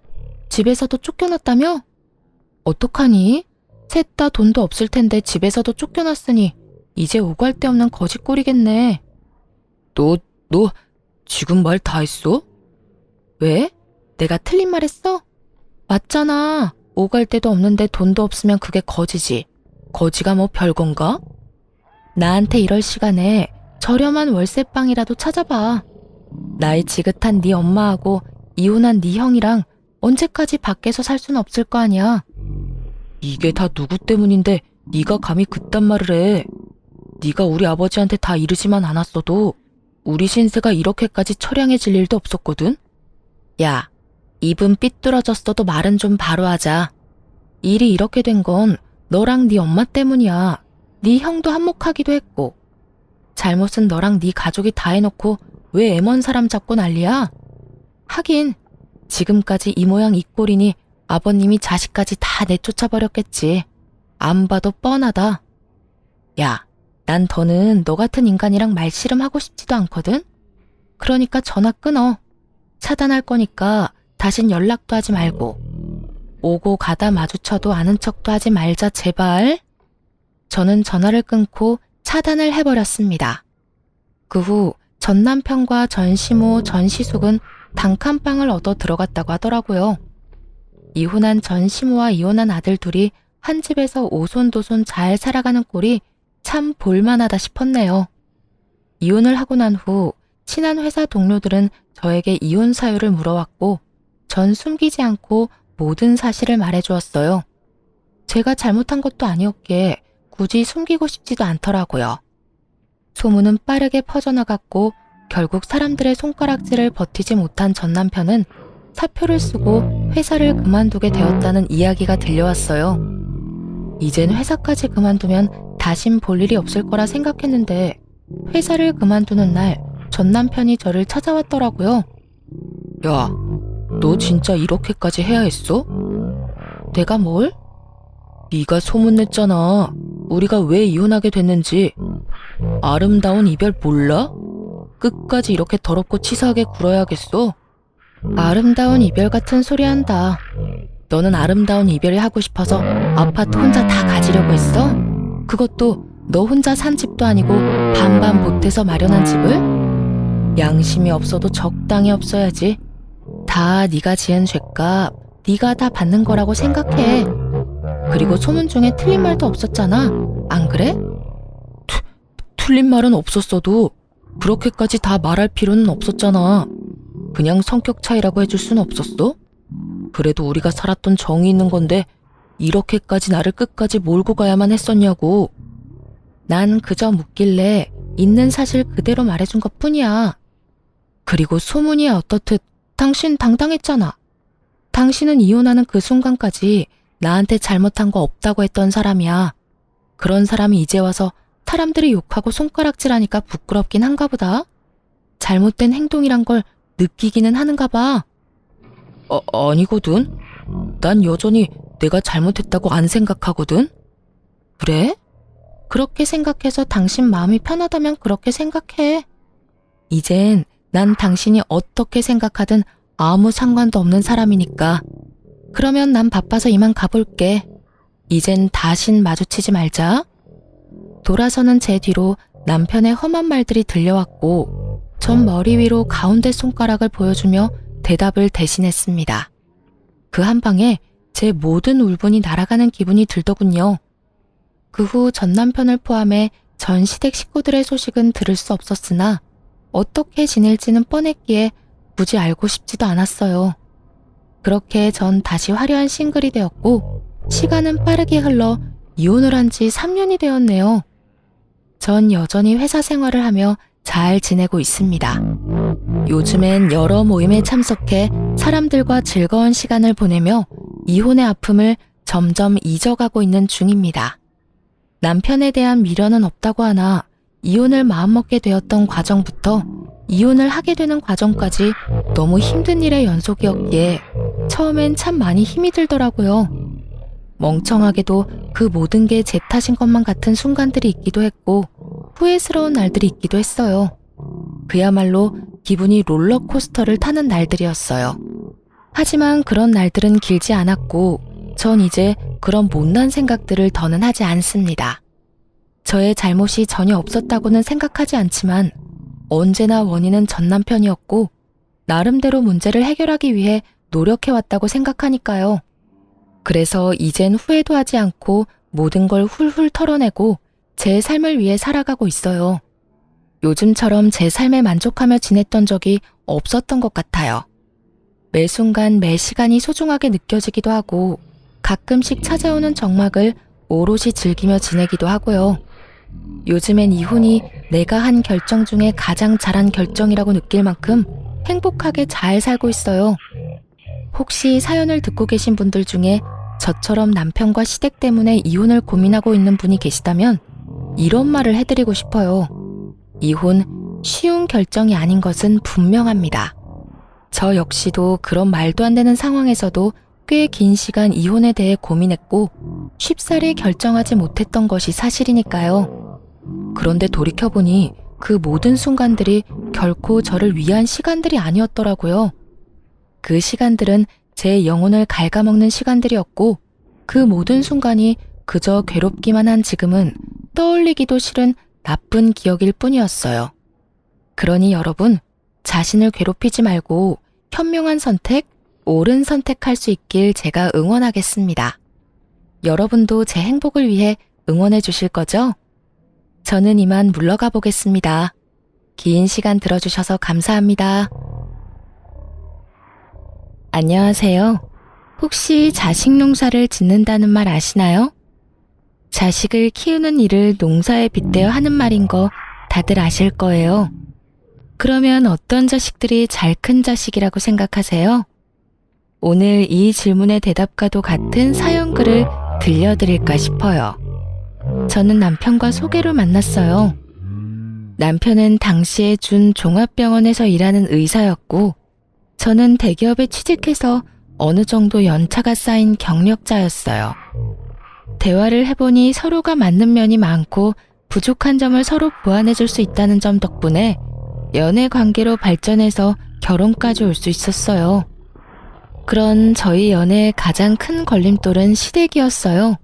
집에서도 쫓겨났다며? 어떡하니? 셋 다 돈도 없을 텐데 집에서도 쫓겨났으니 이제 오갈 데 없는 거지꼴이겠네. 너 지금 말 다 했어? 왜? 내가 틀린 말 했어? 맞잖아. 오갈 데도 없는데 돈도 없으면 그게 거지지. 거지가 뭐 별건가? 나한테 이럴 시간에 저렴한 월세방이라도 찾아봐. 나이 지긋한 네 엄마하고 이혼한 네 형이랑 언제까지 밖에서 살 순 없을 거 아니야. 이게 다 누구 때문인데 네가 감히 그딴 말을 해. 네가 우리 아버지한테 다 이르지만 않았어도 우리 신세가 이렇게까지 처량해질 일도 없었거든. 야, 입은 삐뚤어졌어도 말은 좀 바로 하자. 일이 이렇게 된 건 너랑 네 엄마 때문이야. 네 형도 한몫하기도 했고. 잘못은 너랑 네 가족이 다 해놓고 왜 애먼 사람 잡고 난리야? 하긴 지금까지 이 모양 이 꼴이니 아버님이 자식까지 다 내쫓아버렸겠지. 안 봐도 뻔하다. 야, 난 더는 너 같은 인간이랑 말씨름하고 싶지도 않거든? 그러니까 전화 끊어. 차단할 거니까 다신 연락도 하지 말고. 오고 가다 마주쳐도 아는 척도 하지 말자 제발. 저는 전화를 끊고 차단을 해버렸습니다. 그 후 전 남편과 전 시모, 전 시숙은 단칸방을 얻어 들어갔다고 하더라고요. 이혼한 전 시모와 이혼한 아들 둘이 한 집에서 오손도손 잘 살아가는 꼴이 참 볼만하다 싶었네요. 이혼을 하고 난 후 친한 회사 동료들은 저에게 이혼 사유를 물어왔고 전 숨기지 않고 모든 사실을 말해주었어요. 제가 잘못한 것도 아니었기에 굳이 숨기고 싶지도 않더라고요. 소문은 빠르게 퍼져나갔고 결국 사람들의 손가락질을 버티지 못한 전 남편은 사표를 쓰고 회사를 그만두게 되었다는 이야기가 들려왔어요. 이젠 회사까지 그만두면 다신 볼 일이 없을 거라 생각했는데 회사를 그만두는 날 전 남편이 저를 찾아왔더라고요. 야, 너 진짜 이렇게까지 해야 했어? 내가 뭘? 네가 소문냈잖아. 우리가 왜 이혼하게 됐는지. 아름다운 이별 몰라? 끝까지 이렇게 더럽고 치사하게 굴어야겠어? 아름다운 이별 같은 소리 한다. 너는 아름다운 이별이 하고 싶어서 아파트 혼자 다 가지려고 했어? 그것도 너 혼자 산 집도 아니고 반반 보태서 마련한 집을? 양심이 없어도 적당히 없어야지. 다 네가 지은 죄값 네가 다 받는 거라고 생각해. 그리고 소문 중에 틀린 말도 없었잖아. 안 그래? 틀린 말은 없었어도 그렇게까지 다 말할 필요는 없었잖아. 그냥 성격 차이라고 해줄 순 없었어? 그래도 우리가 살았던 정이 있는 건데 이렇게까지 나를 끝까지 몰고 가야만 했었냐고. 난 그저 묻길래 있는 사실 그대로 말해준 것뿐이야. 그리고 소문이 어떻듯 당신 당당했잖아. 당신은 이혼하는 그 순간까지 나한테 잘못한 거 없다고 했던 사람이야. 그런 사람이 이제 와서 사람들이 욕하고 손가락질하니까 부끄럽긴 한가 보다. 잘못된 행동이란 걸 느끼기는 하는가 봐. 아니거든. 난 여전히 내가 잘못했다고 안 생각하거든. 그래? 그렇게 생각해서 당신 마음이 편하다면 그렇게 생각해. 이젠 난 당신이 어떻게 생각하든 아무 상관도 없는 사람이니까. 그러면 난 바빠서 이만 가볼게. 이젠 다신 마주치지 말자. 돌아서는 제 뒤로 남편의 험한 말들이 들려왔고 전 머리 위로 가운데 손가락을 보여주며 대답을 대신했습니다. 그 한 방에 제 모든 울분이 날아가는 기분이 들더군요. 그 후 전 남편을 포함해 전 시댁 식구들의 소식은 들을 수 없었으나 어떻게 지낼지는 뻔했기에 굳이 알고 싶지도 않았어요. 그렇게 전 다시 화려한 싱글이 되었고 시간은 빠르게 흘러 이혼을 한 지 3년이 되었네요. 전 여전히 회사 생활을 하며 잘 지내고 있습니다. 요즘엔 여러 모임에 참석해 사람들과 즐거운 시간을 보내며 이혼의 아픔을 점점 잊어가고 있는 중입니다. 남편에 대한 미련은 없다고 하나 이혼을 마음먹게 되었던 과정부터 이혼을 하게 되는 과정까지 너무 힘든 일의 연속이었기에 처음엔 참 많이 힘이 들더라고요. 멍청하게도 그 모든 게 제 탓인 것만 같은 순간들이 있기도 했고 후회스러운 날들이 있기도 했어요. 그야말로 기분이 롤러코스터를 타는 날들이었어요. 하지만 그런 날들은 길지 않았고 전 이제 그런 못난 생각들을 더는 하지 않습니다. 저의 잘못이 전혀 없었다고는 생각하지 않지만 언제나 원인은 전 남편이었고 나름대로 문제를 해결하기 위해 노력해왔다고 생각하니까요. 그래서 이젠 후회도 하지 않고 모든 걸 훌훌 털어내고 제 삶을 위해 살아가고 있어요. 요즘처럼 제 삶에 만족하며 지냈던 적이 없었던 것 같아요. 매 순간 매 시간이 소중하게 느껴지기도 하고 가끔씩 찾아오는 정막을 오롯이 즐기며 지내기도 하고요. 요즘엔 이혼이 내가 한 결정 중에 가장 잘한 결정이라고 느낄 만큼 행복하게 잘 살고 있어요. 혹시 사연을 듣고 계신 분들 중에 저처럼 남편과 시댁 때문에 이혼을 고민하고 있는 분이 계시다면 이런 말을 해드리고 싶어요. 이혼 쉬운 결정이 아닌 것은 분명합니다. 저 역시도 그런 말도 안 되는 상황에서도 꽤 긴 시간 이혼에 대해 고민했고 쉽사리 결정하지 못했던 것이 사실이니까요. 그런데 돌이켜보니 그 모든 순간들이 결코 저를 위한 시간들이 아니었더라고요. 그 시간들은 제 영혼을 갉아먹는 시간들이었고 그 모든 순간이 그저 괴롭기만 한 지금은 떠올리기도 싫은 나쁜 기억일 뿐이었어요. 그러니 여러분, 자신을 괴롭히지 말고 현명한 선택, 옳은 선택할 수 있길 제가 응원하겠습니다. 여러분도 제 행복을 위해 응원해 주실 거죠? 저는 이만 물러가 보겠습니다. 긴 시간 들어주셔서 감사합니다. 안녕하세요. 혹시 자식 농사를 짓는다는 말 아시나요? 자식을 키우는 일을 농사에 빗대어 하는 말인 거 다들 아실 거예요. 그러면 어떤 자식들이 잘 큰 자식이라고 생각하세요? 오늘 이 질문의 대답과도 같은 사연글을 들려드릴까 싶어요. 저는 남편과 소개로 만났어요. 남편은 당시에 준 종합병원에서 일하는 의사였고 저는 대기업에 취직해서 어느 정도 연차가 쌓인 경력자였어요. 대화를 해보니 서로가 맞는 면이 많고 부족한 점을 서로 보완해줄 수 있다는 점 덕분에 연애 관계로 발전해서 결혼까지 올 수 있었어요. 그런 저희 연애의 가장 큰 걸림돌은 시댁이었어요.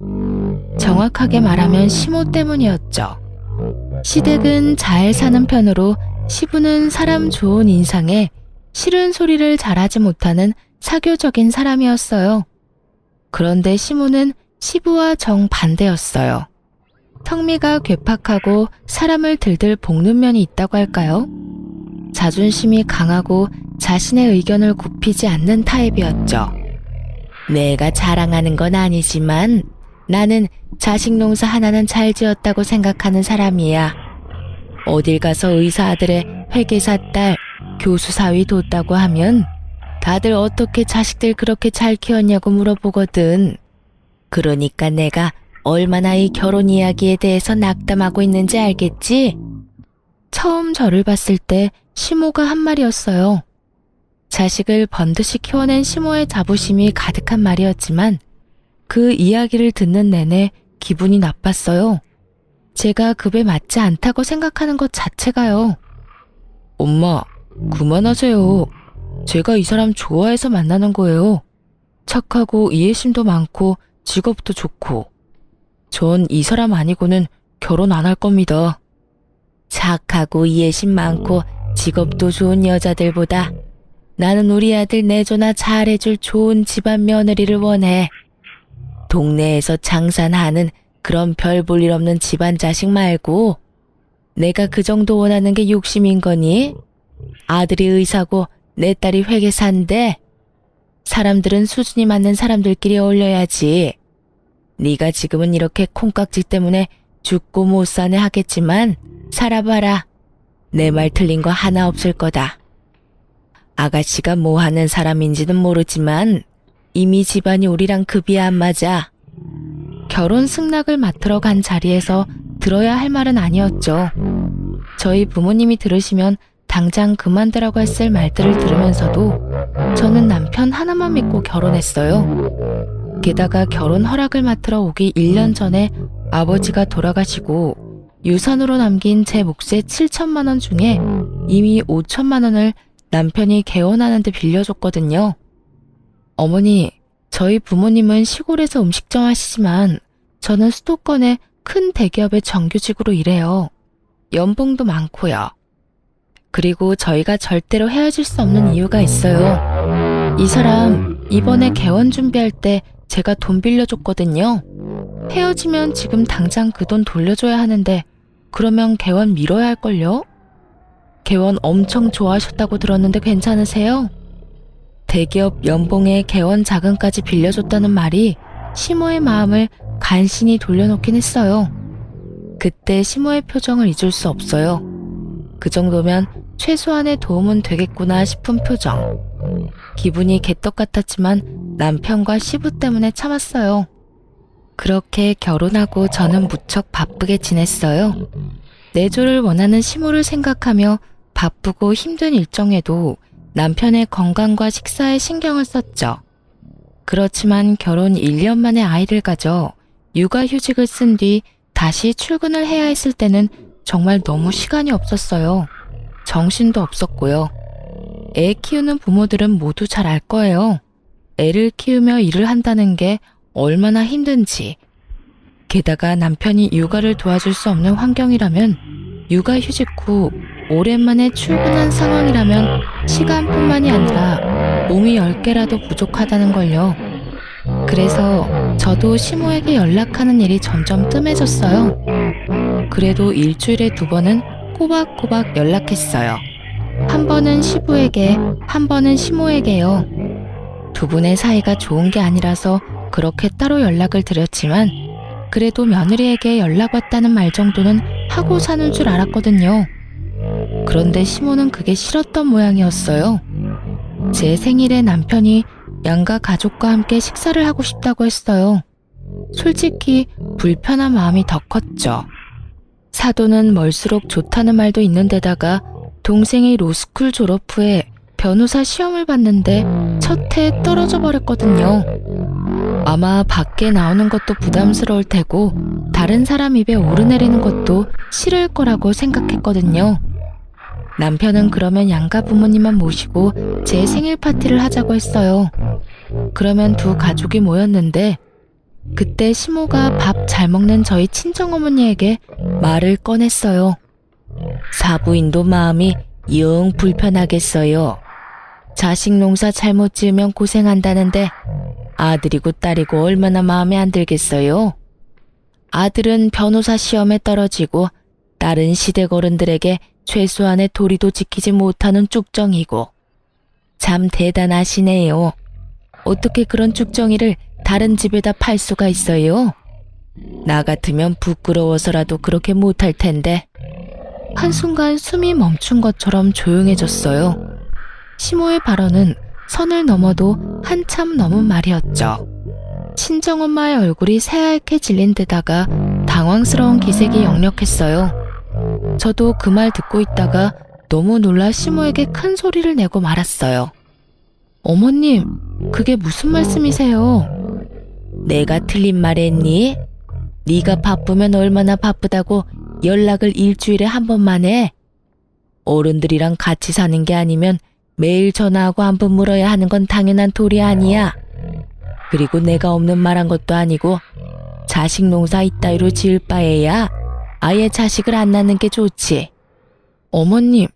정확하게 말하면 시모 때문이었죠. 시댁은 잘 사는 편으로 시부는 사람 좋은 인상에 싫은 소리를 잘하지 못하는 사교적인 사람이었어요. 그런데 시모는 시부와 정반대였어요. 성미가 괴팍하고 사람을 들들 볶는 면이 있다고 할까요? 자존심이 강하고 자신의 의견을 굽히지 않는 타입이었죠. 내가 자랑하는 건 아니지만 나는 자식 농사 하나는 잘 지었다고 생각하는 사람이야. 어딜 가서 의사 아들의 회계사 딸, 교수 사위 뒀다고 하면 다들 어떻게 자식들 그렇게 잘 키웠냐고 물어보거든. 그러니까 내가 얼마나 이 결혼 이야기에 대해서 낙담하고 있는지 알겠지? 처음 저를 봤을 때 시모가 한 말이었어요. 자식을 번듯이 키워낸 시모의 자부심이 가득한 말이었지만 그 이야기를 듣는 내내 기분이 나빴어요. 제가 급에 맞지 않다고 생각하는 것 자체가요. 엄마, 그만하세요. 제가 이 사람 좋아해서 만나는 거예요. 착하고 이해심도 많고 직업도 좋고. 전 이 사람 아니고는 결혼 안 할 겁니다. 착하고 이해심 많고 직업도 좋은 여자들보다 나는 우리 아들 내조나 잘해줄 좋은 집안 며느리를 원해. 동네에서 장산하는 그런 별 볼 일 없는 집안 자식 말고 내가 그 정도 원하는 게 욕심인 거니? 아들이 의사고 내 딸이 회계사인데 사람들은 수준이 맞는 사람들끼리 어울려야지. 네가 지금은 이렇게 콩깍지 때문에 죽고 못 사네 하겠지만 살아봐라. 내 말 틀린 거 하나 없을 거다. 아가씨가 뭐 하는 사람인지는 모르지만 이미 집안이 우리랑 급이 안 맞아. 결혼 승낙을 맡으러 간 자리에서 들어야 할 말은 아니었죠. 저희 부모님이 들으시면 당장 그만두라고 했을 말들을 들으면서도 저는 남편 하나만 믿고 결혼했어요. 게다가 결혼 허락을 맡으러 오기 1년 전에 아버지가 돌아가시고 유산으로 남긴 제 몫의 7천만 원 중에 이미 5천만 원을 남편이 개원하는데 빌려줬거든요. 어머니, 저희 부모님은 시골에서 음식점 하시지만 저는 수도권의 큰 대기업의 정규직으로 일해요. 연봉도 많고요. 그리고 저희가 절대로 헤어질 수 없는 이유가 있어요. 이 사람 이번에 개원 준비할 때 제가 돈 빌려줬거든요. 헤어지면 지금 당장 그 돈 돌려줘야 하는데 그러면 개원 미뤄야 할걸요? 개원 엄청 좋아하셨다고 들었는데 괜찮으세요? 대기업 연봉에 개원 자금까지 빌려줬다는 말이 시모의 마음을 간신히 돌려놓긴 했어요. 그때 시모의 표정을 잊을 수 없어요. 그 정도면 최소한의 도움은 되겠구나 싶은 표정. 기분이 개떡 같았지만 남편과 시부 때문에 참았어요. 그렇게 결혼하고 저는 무척 바쁘게 지냈어요. 내조를 원하는 시모를 생각하며 바쁘고 힘든 일정에도 남편의 건강과 식사에 신경을 썼죠. 그렇지만 결혼 1년 만에 아이를 가져 육아휴직을 쓴 뒤 다시 출근을 해야 했을 때는 정말 너무 시간이 없었어요. 정신도 없었고요. 애 키우는 부모들은 모두 잘 알 거예요. 애를 키우며 일을 한다는 게 얼마나 힘든지. 게다가 남편이 육아를 도와줄 수 없는 환경이라면 육아휴직 후 오랜만에 출근한 상황이라면 시간뿐만이 아니라 몸이 10개라도 부족하다는 걸요. 그래서 저도 시모에게 연락하는 일이 점점 뜸해졌어요. 그래도 일주일에 2번은 꼬박꼬박 연락했어요. 한 번은 시부에게, 한 번은 시모에게요. 두 분의 사이가 좋은 게 아니라서 그렇게 따로 연락을 드렸지만 그래도 며느리에게 연락 왔다는 말 정도는 하고 사는 줄 알았거든요. 그런데 시모는 그게 싫었던 모양이었어요. 제 생일에 남편이 양가 가족과 함께 식사를 하고 싶다고 했어요. 솔직히 불편한 마음이 더 컸죠. 사돈은 멀수록 좋다는 말도 있는데다가 동생이 로스쿨 졸업 후에 변호사 시험을 봤는데 첫 해에 떨어져 버렸거든요. 아마 밖에 나오는 것도 부담스러울 테고 다른 사람 입에 오르내리는 것도 싫을 거라고 생각했거든요. 남편은 그러면 양가 부모님만 모시고 제 생일 파티를 하자고 했어요. 그러면 두 가족이 모였는데 그때 시모가 밥 잘 먹는 저희 친정어머니에게 말을 꺼냈어요. 사부인도 마음이 영 불편하겠어요. 자식 농사 잘못 지으면 고생한다는데 아들이고 딸이고 얼마나 마음에 안 들겠어요. 아들은 변호사 시험에 떨어지고 딸은 시댁 어른들에게 최소한의 도리도 지키지 못하는 쭉정이고. 참 대단하시네요. 어떻게 그런 쭉정이를 다른 집에다 팔 수가 있어요? 나 같으면 부끄러워서라도 그렇게 못할 텐데. 한순간 숨이 멈춘 것처럼 조용해졌어요. 시모의 발언은 선을 넘어도 한참 넘은 말이었죠. 친정엄마의 얼굴이 새하얗게 질린 데다가 당황스러운 기색이 역력했어요. 저도 그 말 듣고 있다가 너무 놀라 시모에게 큰 소리를 내고 말았어요. 어머님, 그게 무슨 말씀이세요? 내가 틀린 말 했니? 네가 바쁘면 얼마나 바쁘다고 연락을 일주일에 한 번만 해? 어른들이랑 같이 사는 게 아니면 매일 전화하고 한 번 물어야 하는 건 당연한 도리 아니야. 그리고 내가 없는 말 한 것도 아니고 자식 농사 이따위로 지을 바에야 아예 자식을 안 낳는 게 좋지. 어머님,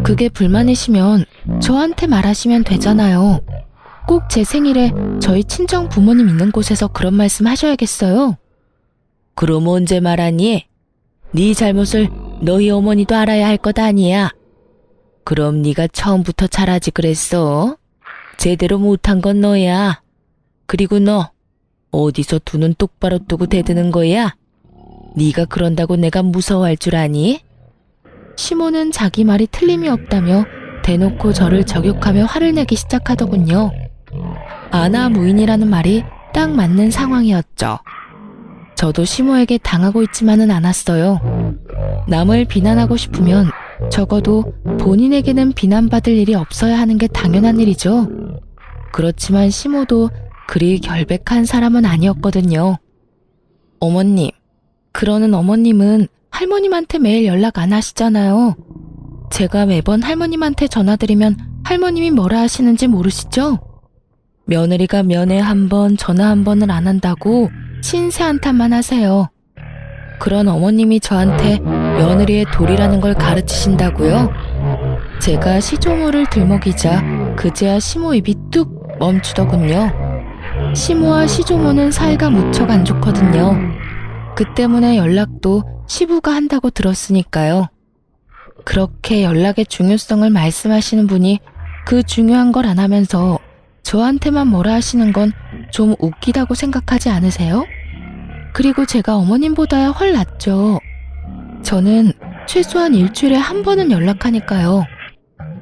그게 불만이시면 저한테 말하시면 되잖아요. 꼭 제 생일에 저희 친정 부모님 있는 곳에서 그런 말씀 하셔야겠어요. 그럼 언제 말하니? 네 잘못을 너희 어머니도 알아야 할 것 아니야. 그럼 네가 처음부터 잘하지 그랬어? 제대로 못한 건 너야. 그리고 너 어디서 두 눈 똑바로 뜨고 대드는 거야? 네가 그런다고 내가 무서워할 줄 아니? 시모는 자기 말이 틀림이 없다며 대놓고 저를 저격하며 화를 내기 시작하더군요. 아나 무인이라는 말이 딱 맞는 상황이었죠. 저도 시모에게 당하고 있지만은 않았어요. 남을 비난하고 싶으면 적어도 본인에게는 비난받을 일이 없어야 하는 게 당연한 일이죠. 그렇지만 시모도 그리 결백한 사람은 아니었거든요. 어머님, 그러는 어머님은 할머님한테 매일 연락 안 하시잖아요. 제가 매번 할머님한테 전화드리면 할머님이 뭐라 하시는지 모르시죠? 며느리가 면회 한 번, 전화 한 번을 안 한다고 신세 한탄만 하세요. 그런 어머님이 저한테 며느리의 도리라는 걸 가르치신다고요? 제가 시조모를 들먹이자 그제야 시모 입이 뚝 멈추더군요. 시모와 시조모는 사이가 무척 안 좋거든요. 그 때문에 연락도 시부가 한다고 들었으니까요. 그렇게 연락의 중요성을 말씀하시는 분이 그 중요한 걸 안 하면서 저한테만 뭐라 하시는 건 좀 웃기다고 생각하지 않으세요? 그리고 제가 어머님보다야 훨 낫죠. 저는 최소한 일주일에 한 번은 연락하니까요.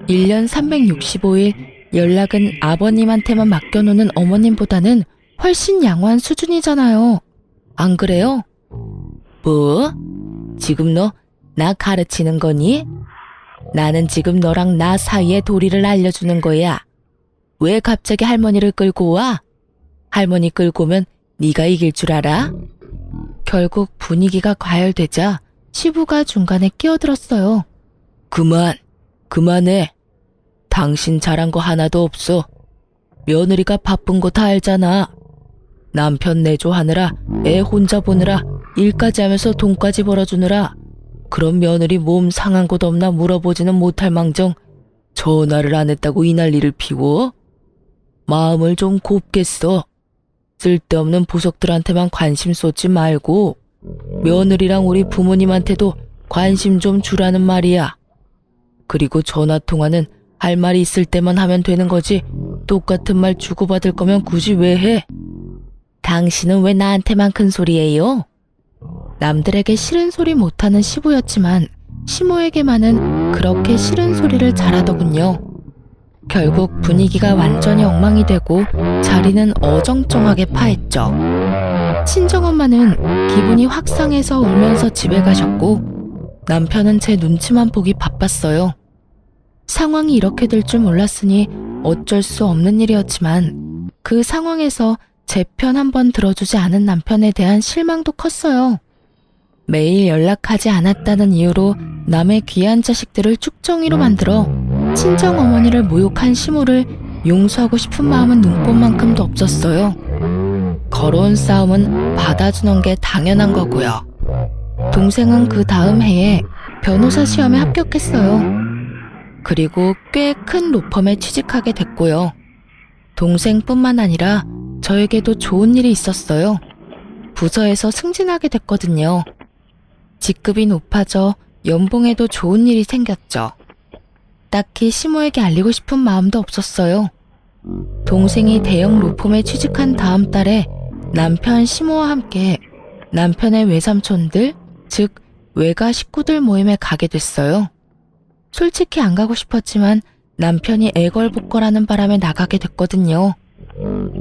1년 365일 연락은 아버님한테만 맡겨놓는 어머님보다는 훨씬 양호한 수준이잖아요. 안 그래요? 뭐? 지금 너 나 가르치는 거니? 나는 지금 너랑 나 사이의 도리를 알려주는 거야. 왜 갑자기 할머니를 끌고 와? 할머니 끌고 오면 네가 이길 줄 알아? 결국 분위기가 과열되자 시부가 중간에 끼어들었어요. 그만해. 당신 잘한 거 하나도 없어. 며느리가 바쁜 거 다 알잖아. 남편 내조하느라 애 혼자 보느라 일까지 하면서 돈까지 벌어주느라 그런 며느리 몸 상한 곳 없나 물어보지는 못할 망정 전화를 안 했다고 이 난리를 피워? 마음을 좀 곱게 써. 쓸데없는 보석들한테만 관심 쏟지 말고 며느리랑 우리 부모님한테도 관심 좀 주라는 말이야. 그리고 전화통화는 할 말이 있을 때만 하면 되는 거지 똑같은 말 주고받을 거면 굳이 왜 해? 당신은 왜 나한테만 큰 소리예요? 남들에게 싫은 소리 못하는 시부였지만 시모에게만은 그렇게 싫은 소리를 잘하더군요. 결국 분위기가 완전히 엉망이 되고 자리는 어정쩡하게 파했죠. 친정엄마는 기분이 확 상해서 울면서 집에 가셨고 남편은 제 눈치만 보기 바빴어요. 상황이 이렇게 될 줄 몰랐으니 어쩔 수 없는 일이었지만 그 상황에서 제 편 한번 들어주지 않은 남편에 대한 실망도 컸어요. 매일 연락하지 않았다는 이유로 남의 귀한 자식들을 쭉정이로 만들어 친정어머니를 모욕한 시모를 용서하고 싶은 마음은 눈꽃만큼도 없었어요. 걸어온 싸움은 받아주는 게 당연한 거고요. 동생은 그 다음 해에 변호사 시험에 합격했어요. 그리고 꽤 큰 로펌에 취직하게 됐고요. 동생뿐만 아니라 저에게도 좋은 일이 있었어요. 부서에서 승진하게 됐거든요. 직급이 높아져 연봉에도 좋은 일이 생겼죠. 딱히 시모에게 알리고 싶은 마음도 없었어요. 동생이 대형 로펌에 취직한 다음 달에 남편 시모와 함께 남편의 외삼촌들, 즉 외가 식구들 모임에 가게 됐어요. 솔직히 안 가고 싶었지만 남편이 애걸복걸하는 바람에 나가게 됐거든요.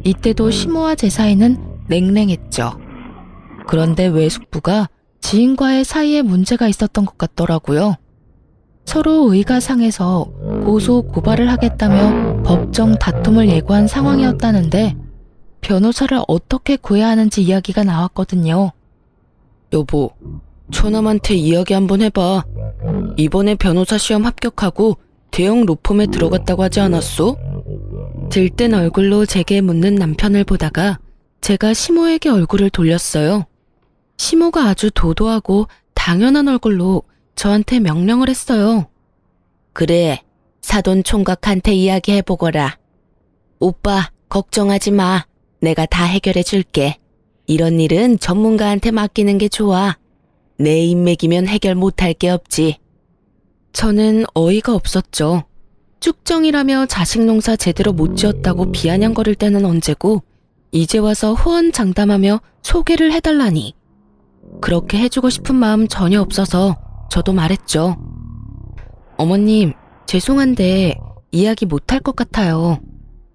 이때도 시모와 제 사이는 냉랭했죠. 그런데 외숙부가 지인과의 사이에 문제가 있었던 것 같더라고요. 서로 의가 상해서 고소 고발을 하겠다며 법정 다툼을 예고한 상황이었다는데 변호사를 어떻게 구해야 하는지 이야기가 나왔거든요. 여보, 처남한테 이야기 한번 해봐. 이번에 변호사 시험 합격하고 대형 로펌에 들어갔다고 하지 않았어? 들뜬 얼굴로 제게 묻는 남편을 보다가 제가 시모에게 얼굴을 돌렸어요. 시모가 아주 도도하고 당연한 얼굴로 저한테 명령을 했어요. 그래, 사돈 총각한테 이야기해보거라. 오빠, 걱정하지 마. 내가 다 해결해 줄게. 이런 일은 전문가한테 맡기는 게 좋아. 내 인맥이면 해결 못할 게 없지. 저는 어이가 없었죠. 쭉정이라며 자식 농사 제대로 못 지었다고 비아냥거릴 때는 언제고 이제 와서 호언장담하며 소개를 해달라니. 그렇게 해주고 싶은 마음 전혀 없어서 저도 말했죠. 어머님, 죄송한데 이야기 못할 것 같아요.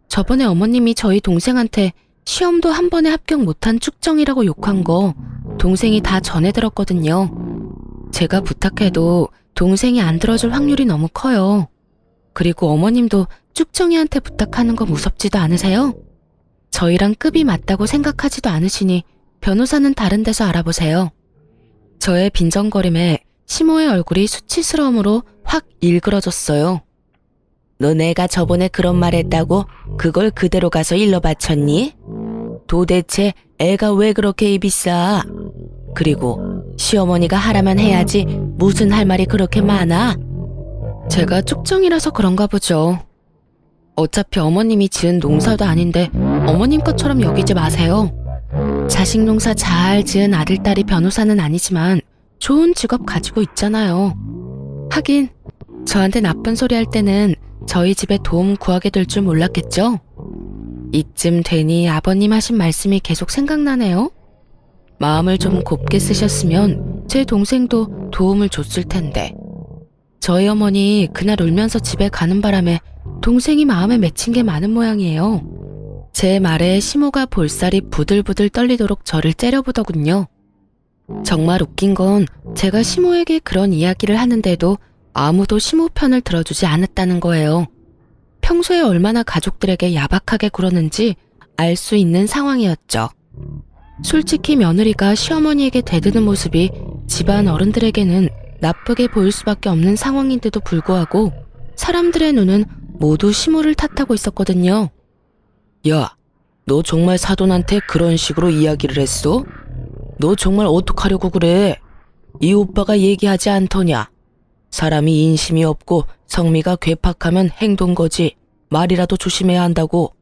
저번에 어머님이 저희 동생한테 시험도 한 번에 합격 못한 쭉정이라고 욕한 거 동생이 다 전해 들었거든요. 제가 부탁해도 동생이 안 들어줄 확률이 너무 커요. 그리고 어머님도 쭉정이한테 부탁하는 거 무섭지도 않으세요? 저희랑 급이 맞다고 생각하지도 않으시니 변호사는 다른 데서 알아보세요. 저의 빈정거림에 시모의 얼굴이 수치스러움으로 확 일그러졌어요. 너 내가 저번에 그런 말 했다고 그걸 그대로 가서 일러 바쳤니? 도대체 애가 왜 그렇게 입이 싸? 그리고 시어머니가 하라면 해야지 무슨 할 말이 그렇게 많아? 제가 쭉정이라서 그런가 보죠. 어차피 어머님이 지은 농사도 아닌데 어머님 것처럼 여기지 마세요. 자식 농사 잘 지은 아들딸이 변호사는 아니지만 좋은 직업 가지고 있잖아요. 하긴 저한테 나쁜 소리 할 때는 저희 집에 도움 구하게 될 줄 몰랐겠죠? 이쯤 되니 아버님 하신 말씀이 계속 생각나네요. 마음을 좀 곱게 쓰셨으면 제 동생도 도움을 줬을 텐데. 저희 어머니 그날 울면서 집에 가는 바람에 동생이 마음에 맺힌 게 많은 모양이에요. 제 말에 시모가 볼살이 부들부들 떨리도록 저를 째려보더군요. 정말 웃긴 건 제가 시모에게 그런 이야기를 하는데도 아무도 시모 편을 들어주지 않았다는 거예요. 평소에 얼마나 가족들에게 야박하게 굴었는지 알 수 있는 상황이었죠. 솔직히 며느리가 시어머니에게 대드는 모습이 집안 어른들에게는 나쁘게 보일 수밖에 없는 상황인데도 불구하고 사람들의 눈은 모두 시모를 탓하고 있었거든요. 야, 너 정말 사돈한테 그런 식으로 이야기를 했어? 너 정말 어떡하려고 그래? 이 오빠가 얘기하지 않더냐? 사람이 인심이 없고 성미가 괴팍하면 행동거지 말이라도 조심해야 한다고.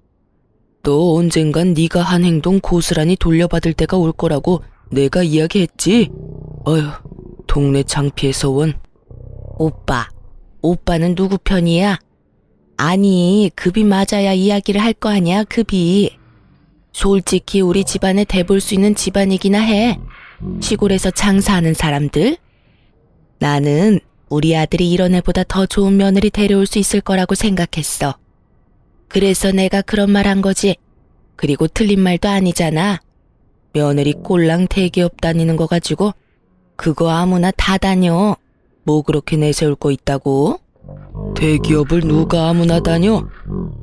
너 언젠간 네가 한 행동 고스란히 돌려받을 때가 올 거라고 내가 이야기했지? 어휴, 동네 창피해서 원. 오빠는 누구 편이야? 아니, 급이 맞아야 이야기를 할 거 아니야, 급이. 솔직히 우리 집안에 대볼 수 있는 집안이기나 해. 시골에서 장사하는 사람들. 나는 우리 아들이 이런 애보다 더 좋은 며느리 데려올 수 있을 거라고 생각했어. 그래서 내가 그런 말 한 거지. 그리고 틀린 말도 아니잖아. 며느리 꼴랑 대기업 다니는 거 가지고 그거 아무나 다 다녀. 뭐 그렇게 내세울 거 있다고? 대기업을 누가 아무나 다녀?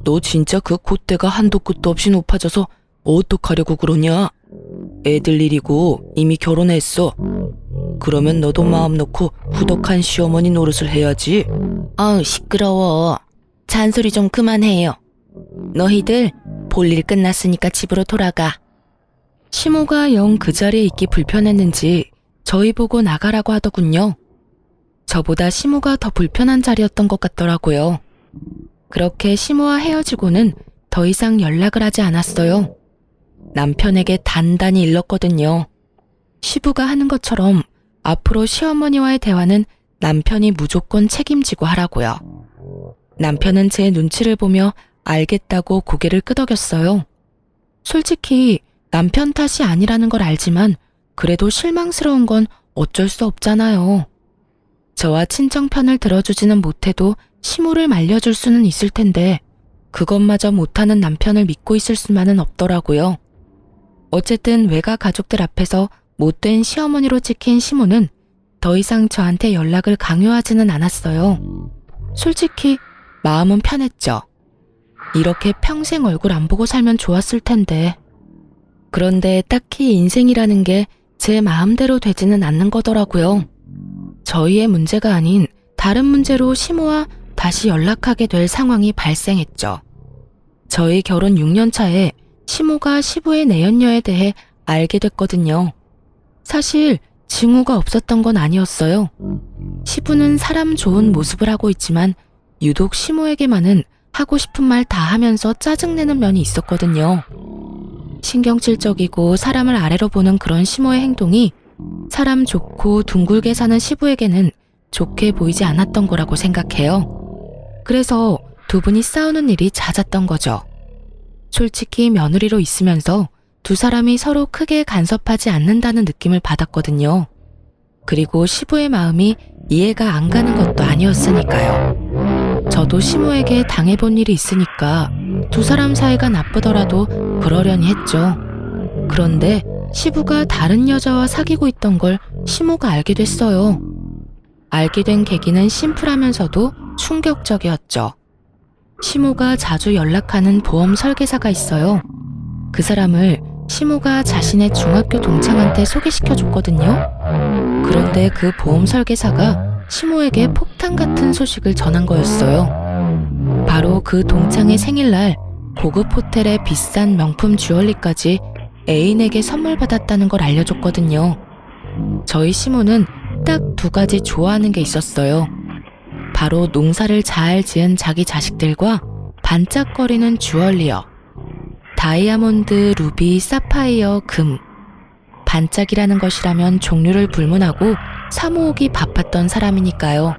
너 진짜 그 콧대가 한도 끝도 없이 높아져서 어떡하려고 그러냐? 애들 일이고 이미 결혼했어. 그러면 너도 마음 놓고 후덕한 시어머니 노릇을 해야지. 아우, 시끄러워. 잔소리 좀 그만해요. 너희들 볼일 끝났으니까 집으로 돌아가. 시모가 영 그 자리에 있기 불편했는지 저희 보고 나가라고 하더군요. 저보다 시모가 더 불편한 자리였던 것 같더라고요. 그렇게 시모와 헤어지고는 더 이상 연락을 하지 않았어요. 남편에게 단단히 일렀거든요. 시부가 하는 것처럼 앞으로 시어머니와의 대화는 남편이 무조건 책임지고 하라고요. 남편은 제 눈치를 보며 알겠다고 고개를 끄덕였어요. 솔직히 남편 탓이 아니라는 걸 알지만 그래도 실망스러운 건 어쩔 수 없잖아요. 저와 친정 편을 들어주지는 못해도 시모를 말려줄 수는 있을 텐데 그것마저 못하는 남편을 믿고 있을 수만은 없더라고요. 어쨌든 외가 가족들 앞에서 못된 시어머니로 찍힌 시모는 더 이상 저한테 연락을 강요하지는 않았어요. 솔직히 마음은 편했죠. 이렇게 평생 얼굴 안 보고 살면 좋았을 텐데. 그런데 딱히 인생이라는 게 제 마음대로 되지는 않는 거더라고요. 저희의 문제가 아닌 다른 문제로 시모와 다시 연락하게 될 상황이 발생했죠. 저희 결혼 6년 차에 시모가 시부의 내연녀에 대해 알게 됐거든요. 사실 징후가 없었던 건 아니었어요. 시부는 사람 좋은 모습을 하고 있지만 유독 시모에게만은 하고 싶은 말 다 하면서 짜증내는 면이 있었거든요. 신경질적이고 사람을 아래로 보는 그런 시모의 행동이 사람 좋고 둥글게 사는 시부에게는 좋게 보이지 않았던 거라고 생각해요. 그래서 두 분이 싸우는 일이 잦았던 거죠. 솔직히 며느리로 있으면서 두 사람이 서로 크게 간섭하지 않는다는 느낌을 받았거든요. 그리고 시부의 마음이 이해가 안 가는 것도 아니었으니까요. 저도 시모에게 당해본 일이 있으니까 두 사람 사이가 나쁘더라도 그러려니 했죠. 그런데 시부가 다른 여자와 사귀고 있던 걸 시모가 알게 됐어요. 알게 된 계기는 심플하면서도 충격적이었죠. 시모가 자주 연락하는 보험 설계사가 있어요. 그 사람을 시모가 자신의 중학교 동창한테 소개시켜줬거든요. 그런데 그 보험 설계사가 시모에게 폭탄 같은 소식을 전한 거였어요. 바로 그 동창의 생일날 고급 호텔의 비싼 명품 주얼리까지 애인에게 선물 받았다는 걸 알려줬거든요. 저희 시모는 딱 두 가지 좋아하는 게 있었어요. 바로 농사를 잘 지은 자기 자식들과 반짝거리는 주얼리요. 다이아몬드, 루비, 사파이어, 금. 반짝이라는 것이라면 종류를 불문하고 사모으기 바빴던 사람이니까요.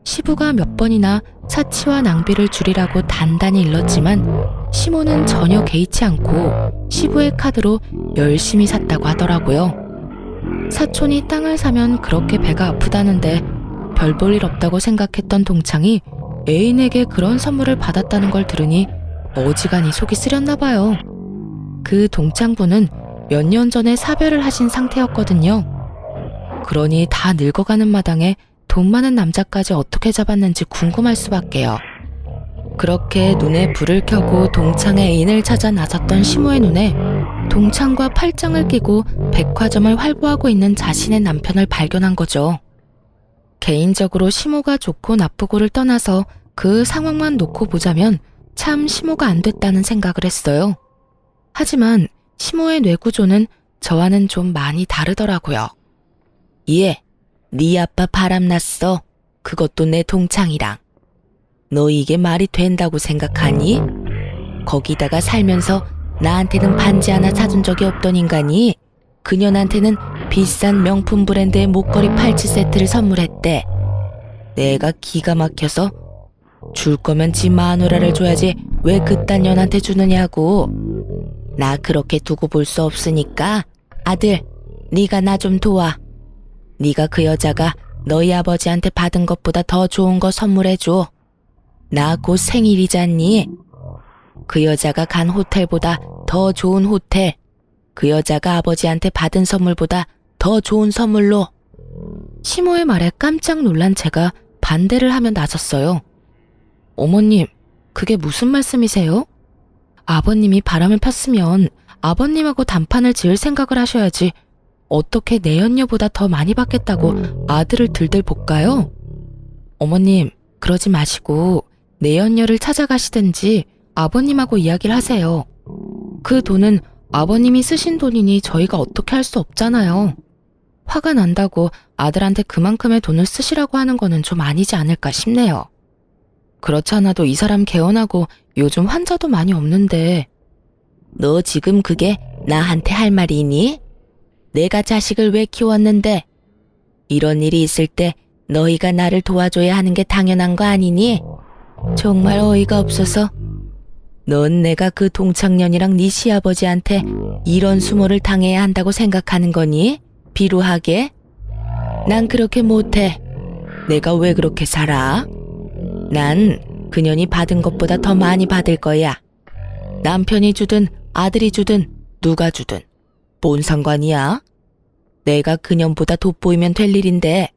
시부가 몇 번이나 사치와 낭비를 줄이라고 단단히 일렀지만 시모는 전혀 개의치 않고 시부의 카드로 열심히 샀다고 하더라고요. 사촌이 땅을 사면 그렇게 배가 아프다는데 별 볼 일 없다고 생각했던 동창이 애인에게 그런 선물을 받았다는 걸 들으니 어지간히 속이 쓰렸나 봐요. 그 동창분은 몇 년 전에 사별을 하신 상태였거든요. 그러니 다 늙어가는 마당에 돈 많은 남자까지 어떻게 잡았는지 궁금할 수밖에요. 그렇게 눈에 불을 켜고 동창의 애인을 찾아 나섰던 시모의 눈에 동창과 팔짱을 끼고 백화점을 활보하고 있는 자신의 남편을 발견한 거죠. 개인적으로 시모가 좋고 나쁘고를 떠나서 그 상황만 놓고 보자면 참 시모가 안 됐다는 생각을 했어요. 하지만 시모의 뇌구조는 저와는 좀 많이 다르더라고요. 예, 네 아빠 바람났어. 그것도 내 동창이랑. 너 이게 말이 된다고 생각하니? 거기다가 살면서 나한테는 반지 하나 사준 적이 없던 인간이 그년한테는 비싼 명품 브랜드의 목걸이 팔찌 세트를 선물했대. 내가 기가 막혀서 줄 거면 지 마누라를 줘야지 왜 그딴 년한테 주느냐고. 나 그렇게 두고 볼 수 없으니까 아들, 네가 나 좀 도와. 네가 그 여자가 너희 아버지한테 받은 것보다 더 좋은 거 선물해줘. 나 곧 생일이잖니. 그 여자가 간 호텔보다 더 좋은 호텔, 그 여자가 아버지한테 받은 선물보다 더 좋은 선물로. 시모의 말에 깜짝 놀란 제가 반대를 하며 나섰어요. 어머님, 그게 무슨 말씀이세요? 아버님이 바람을 폈으면 아버님하고 단판을 지을 생각을 하셔야지 어떻게 내연녀보다 더 많이 받겠다고 아들을 들들 볶아요? 어머님, 그러지 마시고 내연녀를 찾아가시든지 아버님하고 이야기를 하세요. 그 돈은 아버님이 쓰신 돈이니 저희가 어떻게 할 수 없잖아요. 화가 난다고 아들한테 그만큼의 돈을 쓰시라고 하는 거는 좀 아니지 않을까 싶네요. 그렇지 않아도 이 사람 개원하고 요즘 환자도 많이 없는데. 너 지금 그게 나한테 할 말이니? 내가 자식을 왜 키웠는데? 이런 일이 있을 때 너희가 나를 도와줘야 하는 게 당연한 거 아니니? 정말 어이가 없어서. 넌 내가 그 동창년이랑 네 시아버지한테 이런 수모를 당해야 한다고 생각하는 거니? 비루하게? 난 그렇게 못해. 내가 왜 그렇게 살아? 난 그년이 받은 것보다 더 많이 받을 거야. 남편이 주든 아들이 주든 누가 주든 뭔 상관이야? 내가 그년보다 돋보이면 될 일인데.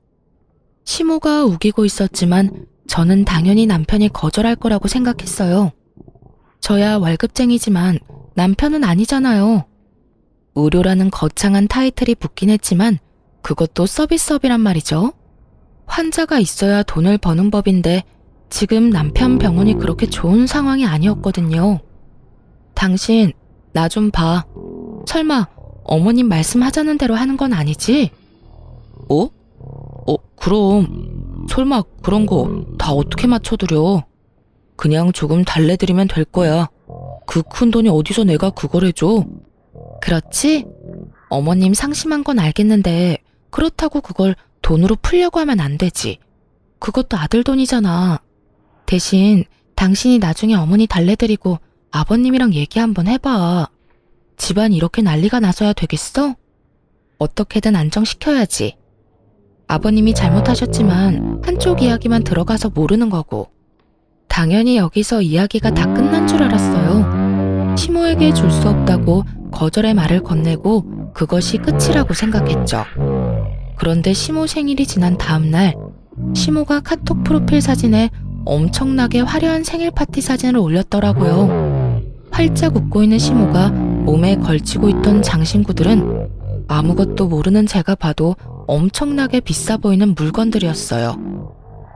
시모가 우기고 있었지만 저는 당연히 남편이 거절할 거라고 생각했어요. 저야 월급쟁이지만 남편은 아니잖아요. 의료라는 거창한 타이틀이 붙긴 했지만 그것도 서비스업이란 말이죠. 환자가 있어야 돈을 버는 법인데 지금 남편 병원이 그렇게 좋은 상황이 아니었거든요. 당신, 나 좀 봐. 설마 어머님 말씀하자는 대로 하는 건 아니지? 그럼. 설마 그런 거 다 어떻게 맞춰드려. 그냥 조금 달래드리면 될 거야. 그 큰 돈이 어디서 내가 그걸 해줘. 그렇지? 어머님 상심한 건 알겠는데 그렇다고 그걸 돈으로 풀려고 하면 안 되지. 그것도 아들 돈이잖아. 대신 당신이 나중에 어머니 달래드리고 아버님이랑 얘기 한번 해봐. 집안 이렇게 난리가 나서야 되겠어? 어떻게든 안정시켜야지. 아버님이 잘못하셨지만 한쪽 이야기만 들어가서 모르는 거고. 당연히 여기서 이야기가 다 끝난 줄 알았어요. 시모에게 줄 수 없다고 거절의 말을 건네고 그것이 끝이라고 생각했죠. 그런데 시모 생일이 지난 다음 날 시모가 카톡 프로필 사진에 엄청나게 화려한 생일 파티 사진을 올렸더라고요. 활짝 웃고 있는 시모가 몸에 걸치고 있던 장신구들은 아무것도 모르는 제가 봐도 엄청나게 비싸 보이는 물건들이었어요.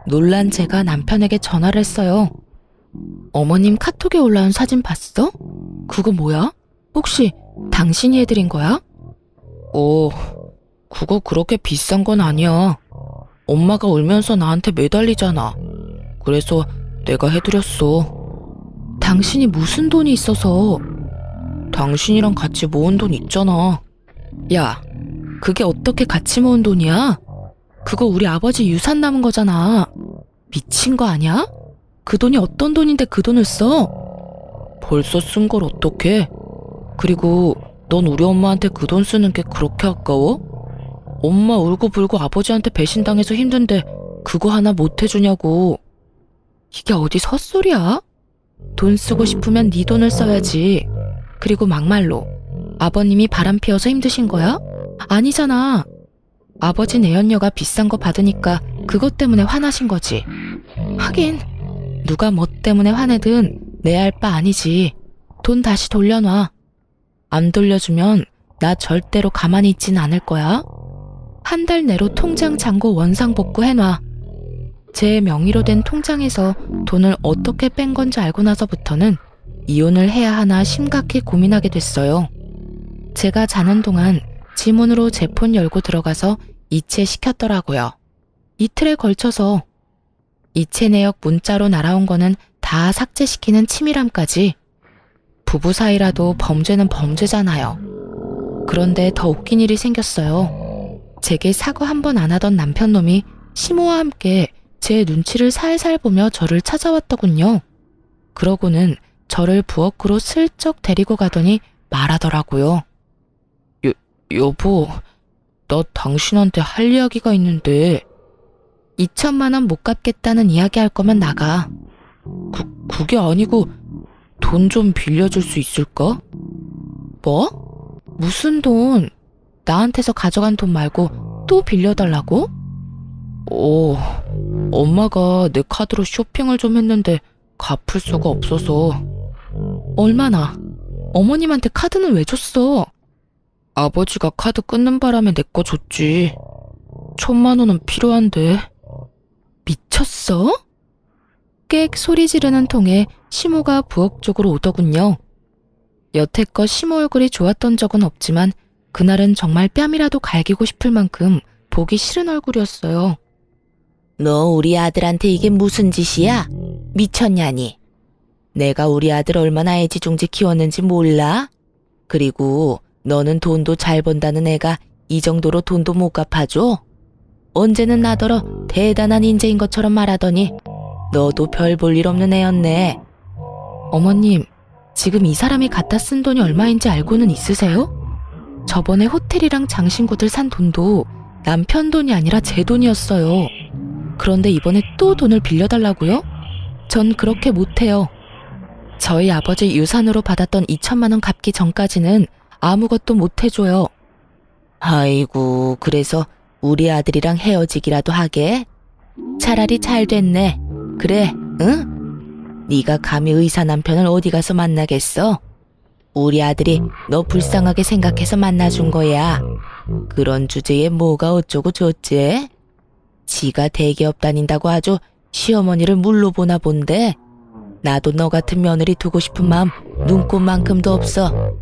놀란 제가 남편에게 전화를 했어요. 어머님 카톡에 올라온 사진 봤어? 그거 뭐야? 혹시 당신이 해드린 거야? 그거 그렇게 비싼 건 아니야. 엄마가 울면서 나한테 매달리잖아. 그래서 내가 해드렸어. 당신이 무슨 돈이 있어서? 당신이랑 같이 모은 돈 있잖아. 야, 그게 어떻게 같이 모은 돈이야? 그거 우리 아버지 유산 남은 거잖아. 미친 거 아니야? 그 돈이 어떤 돈인데 그 돈을 써? 벌써 쓴 걸 어떡해? 그리고 넌 우리 엄마한테 그 돈 쓰는 게 그렇게 아까워? 엄마 울고불고 아버지한테 배신당해서 힘든데 그거 하나 못 해주냐고. 이게 어디 헛소리야? 돈 쓰고 싶으면 네 돈을 써야지. 그리고 막말로 아버님이 바람 피워서 힘드신 거야? 아니잖아. 아버지 내연녀가 비싼 거 받으니까 그것 때문에 화나신 거지. 하긴 누가 뭐 때문에 화내든 내 알 바 아니지. 돈 다시 돌려놔. 안 돌려주면 나 절대로 가만히 있진 않을 거야. 한 달 내로 통장 잔고 원상복구 해놔. 제 명의로 된 통장에서 돈을 어떻게 뺀 건지 알고 나서부터는 이혼을 해야 하나 심각히 고민하게 됐어요. 제가 자는 동안 지문으로 제 폰 열고 들어가서 이체시켰더라고요. 이틀에 걸쳐서 이체 내역 문자로 날아온 거는 다 삭제시키는 치밀함까지. 부부 사이라도 범죄는 범죄잖아요. 그런데 더 웃긴 일이 생겼어요. 제게 사과 한 번 안 하던 남편놈이 시모와 함께 제 눈치를 살살 보며 저를 찾아왔더군요. 그러고는 저를 부엌으로 슬쩍 데리고 가더니 말하더라고요. 여보, 나 당신한테 할 이야기가 있는데. 2천만 원 못 갚겠다는 이야기 할 거면 나가. 그게 아니고 돈 좀 빌려줄 수 있을까? 뭐? 무슨 돈? 나한테서 가져간 돈 말고 또 빌려달라고? 엄마가 내 카드로 쇼핑을 좀 했는데 갚을 수가 없어서. 얼마나? 어머님한테 카드는 왜 줬어? 아버지가 카드 끊는 바람에 내 거 줬지. 1,000만 원은 필요한데. 미쳤어? 꽥 소리 지르는 통에 시모가 부엌 쪽으로 오더군요. 여태껏 시모 얼굴이 좋았던 적은 없지만 그날은 정말 뺨이라도 갈기고 싶을 만큼 보기 싫은 얼굴이었어요. 너 우리 아들한테 이게 무슨 짓이야? 미쳤냐니? 내가 우리 아들 얼마나 애지중지 키웠는지 몰라? 그리고 너는 돈도 잘 번다는 애가 이 정도로 돈도 못 갚아줘? 언제는 나더러 대단한 인재인 것처럼 말하더니 너도 별 볼 일 없는 애였네. 어머님, 지금 이 사람이 갖다 쓴 돈이 얼마인지 알고는 있으세요? 저번에 호텔이랑 장신구들 산 돈도 남편 돈이 아니라 제 돈이었어요. 그런데 이번에 또 돈을 빌려달라고요? 전 그렇게 못해요. 저희 아버지 유산으로 받았던 2천만 원 갚기 전까지는 아무것도 못해줘요. 아이고, 그래서 우리 아들이랑 헤어지기라도 하게? 차라리 잘 됐네. 그래, 응? 네가 감히 의사 남편을 어디 가서 만나겠어? 우리 아들이 너 불쌍하게 생각해서 만나준 거야. 그런 주제에 뭐가 어쩌고 좋지? 지가 대기업 다닌다고 아주 시어머니를 물로 보나 본데 나도 너 같은 며느리 두고 싶은 마음 눈꼽만큼도 없어.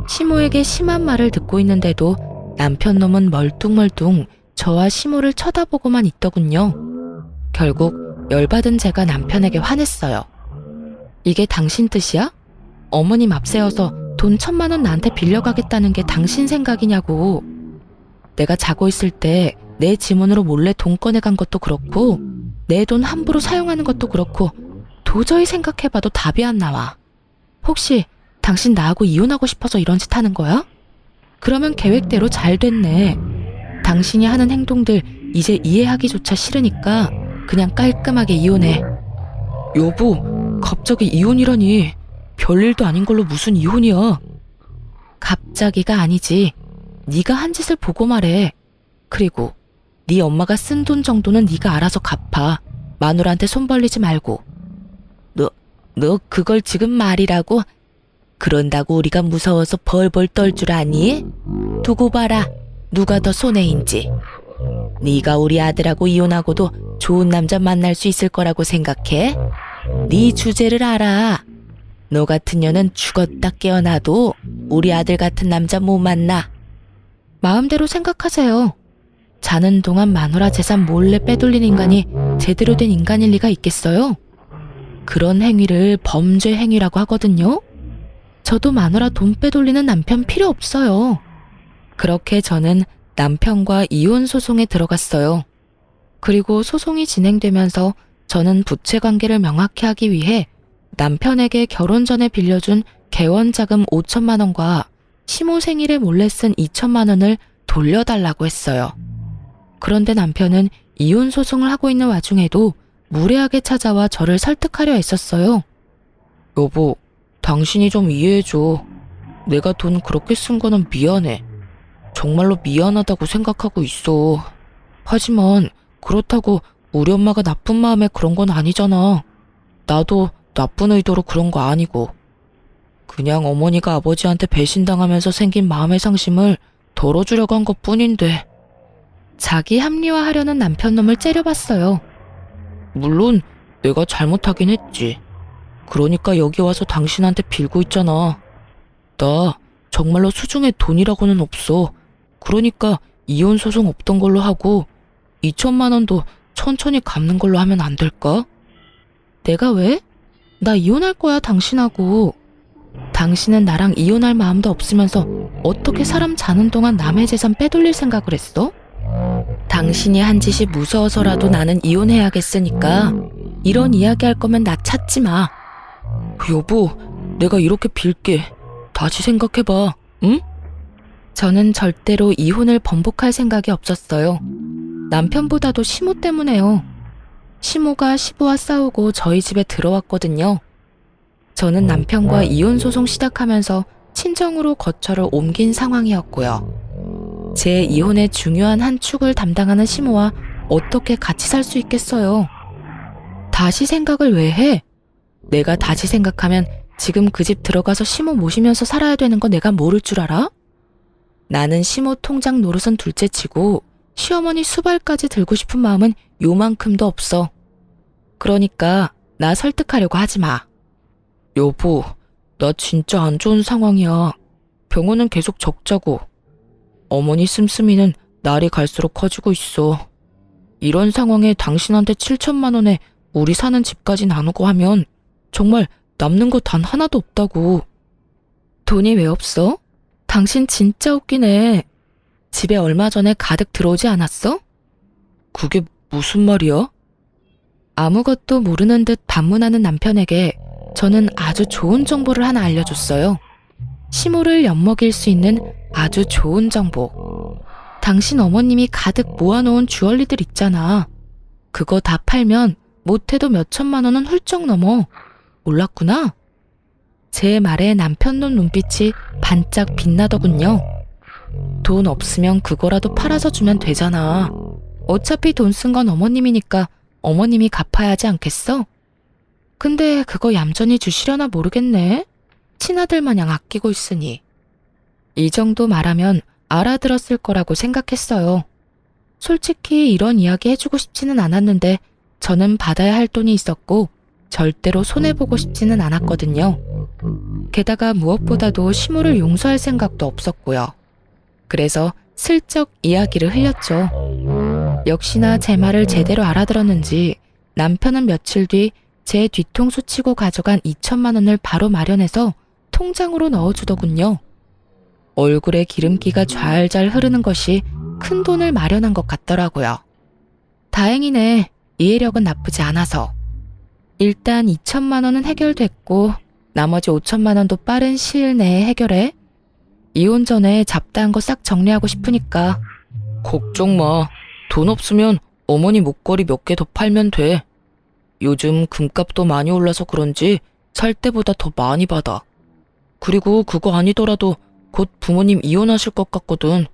시모에게 심한 말을 듣고 있는데도 남편놈은 멀뚱멀뚱 저와 시모를 쳐다보고만 있더군요. 결국 열받은 제가 남편에게 화냈어요. 이게 당신 뜻이야? 어머님 앞세워서 돈 1,000만 원 나한테 빌려가겠다는 게 당신 생각이냐고. 내가 자고 있을 때 내 지문으로 몰래 돈 꺼내간 것도 그렇고 내 돈 함부로 사용하는 것도 그렇고 도저히 생각해봐도 답이 안 나와. 혹시 당신 나하고 이혼하고 싶어서 이런 짓 하는 거야? 그러면 계획대로 잘 됐네. 당신이 하는 행동들 이제 이해하기조차 싫으니까 그냥 깔끔하게 이혼해. 여보, 갑자기 이혼이라니. 별일도 아닌 걸로 무슨 이혼이야. 갑자기가 아니지. 네가 한 짓을 보고 말해. 그리고 네 엄마가 쓴 돈 정도는 네가 알아서 갚아. 마누라한테 손 벌리지 말고. 너 그걸 지금 말이라고? 그런다고 우리가 무서워서 벌벌 떨 줄 아니? 두고 봐라. 누가 더 손해인지. 네가 우리 아들하고 이혼하고도 좋은 남자 만날 수 있을 거라고 생각해? 네 주제를 알아. 너 같은 년은 죽었다 깨어나도 우리 아들 같은 남자 못 만나. 마음대로 생각하세요. 자는 동안 마누라 재산 몰래 빼돌린 인간이 제대로 된 인간일 리가 있겠어요? 그런 행위를 범죄 행위라고 하거든요. 저도 마누라 돈 빼돌리는 남편 필요 없어요. 그렇게 저는 남편과 이혼 소송에 들어갔어요. 그리고 소송이 진행되면서 저는 부채 관계를 명확히 하기 위해 남편에게 결혼 전에 빌려준 개원자금 5천만 원과 시모 생일에 몰래 쓴 2천만 원을 돌려달라고 했어요. 그런데 남편은 이혼 소송을 하고 있는 와중에도 무례하게 찾아와 저를 설득하려 했었어요. 여보, 당신이 좀 이해해줘. 내가 돈 그렇게 쓴 거는 미안해. 정말로 미안하다고 생각하고 있어. 하지만 그렇다고 우리 엄마가 나쁜 마음에 그런 건 아니잖아. 나도 나쁜 의도로 그런 거 아니고. 그냥 어머니가 아버지한테 배신당하면서 생긴 마음의 상심을 덜어주려고 한 것뿐인데. 자기 합리화하려는 남편 놈을 째려봤어요. 물론 내가 잘못하긴 했지. 그러니까 여기 와서 당신한테 빌고 있잖아. 나 정말로 수중에 돈이라고는 없어. 그러니까 이혼 소송 없던 걸로 하고 2천만 원도 천천히 갚는 걸로 하면 안 될까? 내가 왜? 나 이혼할 거야, 당신하고. 당신은 나랑 이혼할 마음도 없으면서 어떻게 사람 자는 동안 남의 재산 빼돌릴 생각을 했어? 당신이 한 짓이 무서워서라도 나는 이혼해야겠으니까 이런 이야기 할 거면 나 찾지 마. 여보, 내가 이렇게 빌게. 다시 생각해봐, 응? 저는 절대로 이혼을 번복할 생각이 없었어요. 남편보다도 시모 때문에요. 시모가 시부와 싸우고 저희 집에 들어왔거든요. 저는 남편과 이혼 소송 시작하면서 친정으로 거처를 옮긴 상황이었고요. 제 이혼의 중요한 한 축을 담당하는 시모와 어떻게 같이 살 수 있겠어요? 다시 생각을 왜 해? 내가 다시 생각하면 지금 그 집 들어가서 시모 모시면서 살아야 되는 거 내가 모를 줄 알아? 나는 시모 통장 노릇은 둘째치고 시어머니 수발까지 들고 싶은 마음은 요만큼도 없어. 그러니까 나 설득하려고 하지 마. 여보, 나 진짜 안 좋은 상황이야. 병원은 계속 적자고. 어머니 씀씀이는 날이 갈수록 커지고 있어. 이런 상황에 당신한테 7천만 원에 우리 사는 집까지 나누고 하면 정말 남는 거 단 하나도 없다고. 돈이 왜 없어? 당신 진짜 웃기네. 집에 얼마 전에 가득 들어오지 않았어? 그게 무슨 말이야? 아무것도 모르는 듯 반문하는 남편에게 저는 아주 좋은 정보를 하나 알려줬어요. 시모를 엿먹일 수 있는 아주 좋은 정보. 당신 어머님이 가득 모아놓은 주얼리들 있잖아. 그거 다 팔면 못해도 몇 천만 원은 훌쩍 넘어. 몰랐구나? 제 말에 남편 놈 눈빛이 반짝 빛나더군요. 돈 없으면 그거라도 팔아서 주면 되잖아. 어차피 돈 쓴 건 어머님이니까 어머님이 갚아야 하지 않겠어? 근데 그거 얌전히 주시려나 모르겠네. 친아들 마냥 아끼고 있으니. 이 정도 말하면 알아들었을 거라고 생각했어요. 솔직히 이런 이야기 해주고 싶지는 않았는데 저는 받아야 할 돈이 있었고 절대로 손해보고 싶지는 않았거든요. 게다가 무엇보다도 시모를 용서할 생각도 없었고요. 그래서 슬쩍 이야기를 흘렸죠. 역시나 제 말을 제대로 알아들었는지 남편은 며칠 뒤 제 뒤통수 치고 가져간 2천만 원을 바로 마련해서 통장으로 넣어주더군요. 얼굴에 기름기가 좔좔 흐르는 것이 큰 돈을 마련한 것 같더라고요. 다행이네. 이해력은 나쁘지 않아서. 일단 2천만 원은 해결됐고 나머지 5천만 원도 빠른 시일 내에 해결해. 이혼 전에 잡다한 거 싹 정리하고 싶으니까. 걱정 마. 돈 없으면 어머니 목걸이 몇 개 더 팔면 돼. 요즘 금값도 많이 올라서 그런지 살 때보다 더 많이 받아. 그리고 그거 아니더라도 곧 부모님 이혼하실 것 같거든.